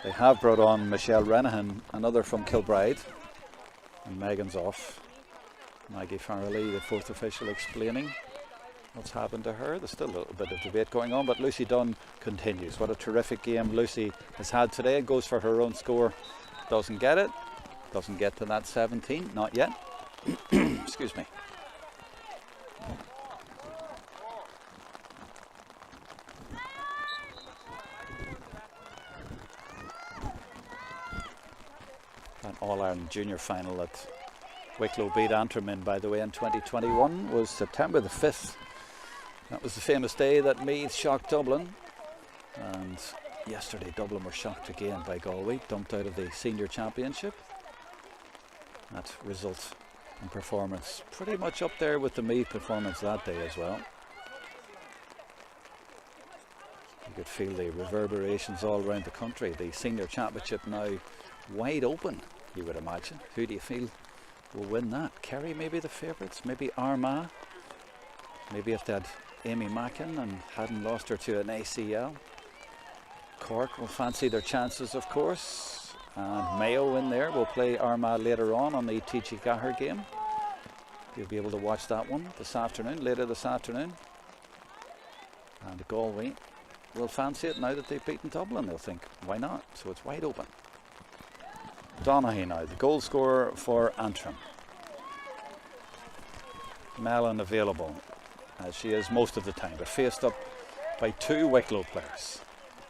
they have brought on Michelle Renahan, another from Kilbride. And Megan's off. Maggie Farrelly, the fourth official, explaining what's happened to her. There's still a little bit of debate going on, but Lucy Dunn continues. What a terrific game Lucy has had today. Goes for her own score. Doesn't get it. Doesn't get to that 17. Not yet. Excuse me. An All-Ireland Junior Final that Wicklow beat Antrim in, by the way, in 2021 was September the 5th. That was the famous day that Meath shocked Dublin, and yesterday Dublin were shocked again by Galway, dumped out of the senior championship. That result and performance pretty much up there with the Meath performance that day as well. You could feel the reverberations all around the country. The senior championship now wide open, you would imagine. Who do you feel will win that? Kerry maybe the favourites, maybe Armagh, maybe if they had Amy Mackin and hadn't lost her to an ACL. Cork will fancy their chances, of course, and Mayo in there will play Armagh later on the TG4 game. You'll be able to watch that one later this afternoon. And Galway will fancy it now that they've beaten Dublin. They'll think, why not? So it's wide open. Donaghy now, the goal scorer for Antrim. Mellon available, as she is most of the time, but faced up by two Wicklow players.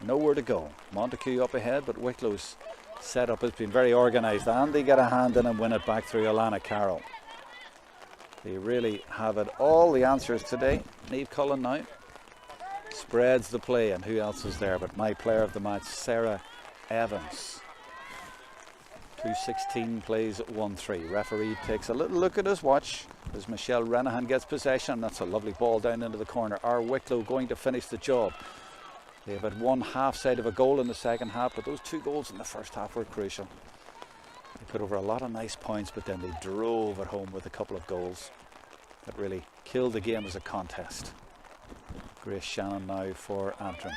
Nowhere to go. Montague up ahead, but Wicklow's setup has been very organised, and they get a hand in and win it back through Alana Carroll. They really have it all, the answers today. Niamh Cullen now spreads the play, and who else is there but my player of the match, Sarah Evans. 2:16 plays 1-3. Referee takes a little look at his watch as Michelle Renahan gets possession. That's a lovely ball down into the corner. Are Wicklow going to finish the job? They've had one half side of a goal in the second half, but those two goals in the first half were crucial. They put over a lot of nice points, but then they drove it home with a couple of goals that really killed the game as a contest. Grace Shannon now for Antrim.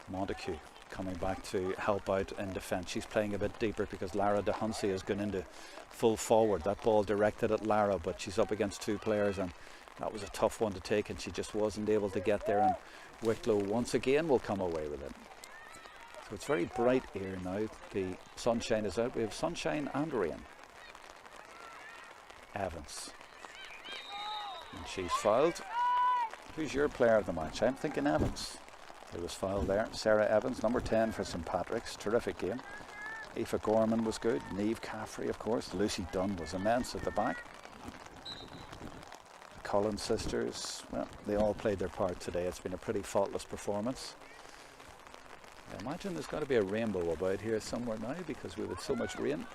Montague coming back to help out in defence. She's playing a bit deeper because Lara de Huncy has gone into full forward. That ball directed at Lara, but she's up against two players, and that was a tough one to take, and she just wasn't able to get there, and Wicklow once again will come away with it. So it's very bright here now. The sunshine is out. We have sunshine and rain. Evans. And she's fouled. Who's your player of the match? I'm thinking Evans. It was fouled there. Sarah Evans, number 10 for St Patrick's. Terrific game. Aoife Gorman was good. Niamh Caffrey, of course. Lucy Dunn was immense at the back. The Collins sisters, well, they all played their part today. It's been a pretty faultless performance. I imagine there's got to be a rainbow about here somewhere now, because we've had so much rain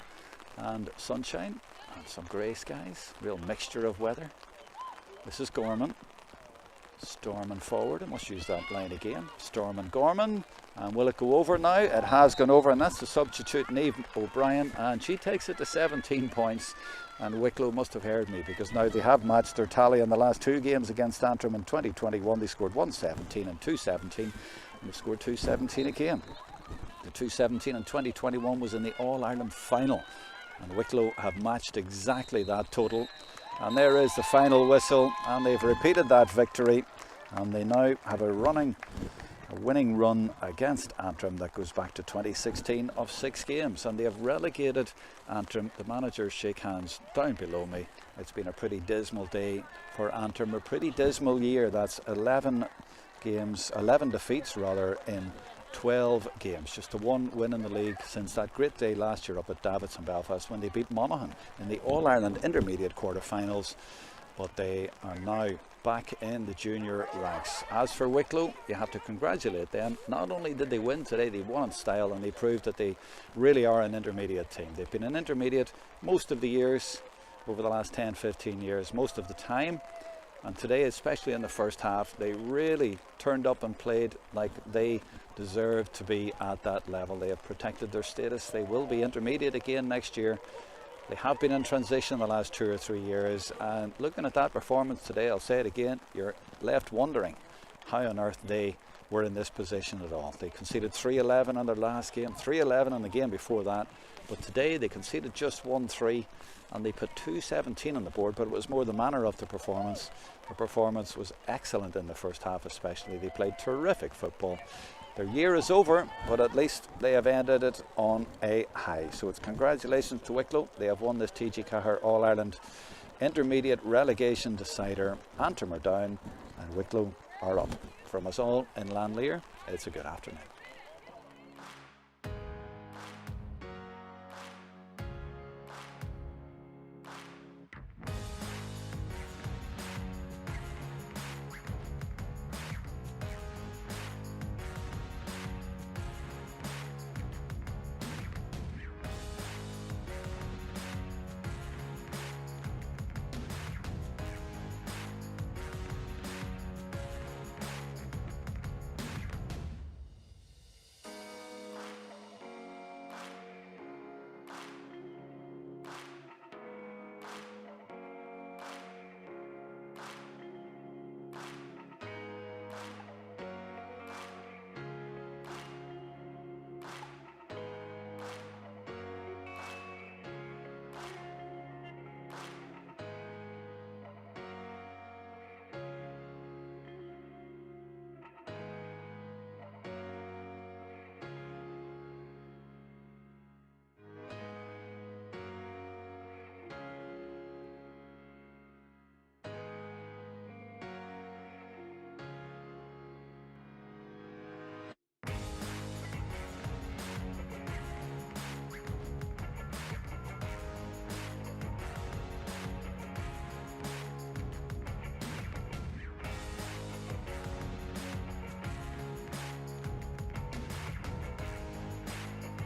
and sunshine and some grey skies. Real mixture of weather. This is Gorman. Storming forward. I must use that line again. Storming Gorman. And will it go over now? It has gone over, and that's the substitute Niamh O'Brien, and she takes it to 17 points. And Wicklow must have heard me, because now they have matched their tally in the last two games against Antrim in 2021. They scored 117 and 217, and they scored 217 again. The 217 in 2021 was in the All-Ireland final, and Wicklow have matched exactly that total. And there is the final whistle, and they've repeated that victory, and they now have a winning run against Antrim that goes back to 2016 of 6 games, and they have relegated Antrim. The managers shake hands down below me. It's been a pretty dismal day for Antrim, a pretty dismal year. That's 11 defeats rather, in 12 games. Just the one win in the league since that great day last year up at Davidson Belfast when they beat Monaghan in the All-Ireland Intermediate quarter-finals. But they are now back in the junior ranks. As for Wicklow, you have to congratulate them. Not only did they win today, they won in style, and they proved that they really are an intermediate team. They've been an intermediate most of the years, over the last 10-15 years, most of the time. And today, especially in the first half, they really turned up and played like they deserve to be at that level. They have protected their status. They will be intermediate again next year. They have been in transition the last 2 or 3 years, and looking at that performance today, I'll say it again, you're left wondering how on earth they were in this position at all. They conceded 3-11 in their last game, 3-11 in the game before that, but today they conceded just 1-3, and they put 2-17 on the board, but it was more the manner of the performance. The performance was excellent in the first half especially. They played terrific football. Their year is over, but at least they have ended it on a high. So it's congratulations to Wicklow. They have won this TG4 All-Ireland Intermediate Relegation decider. Antrim are down and Wicklow are up. From us all in Lannleire, it's a good afternoon.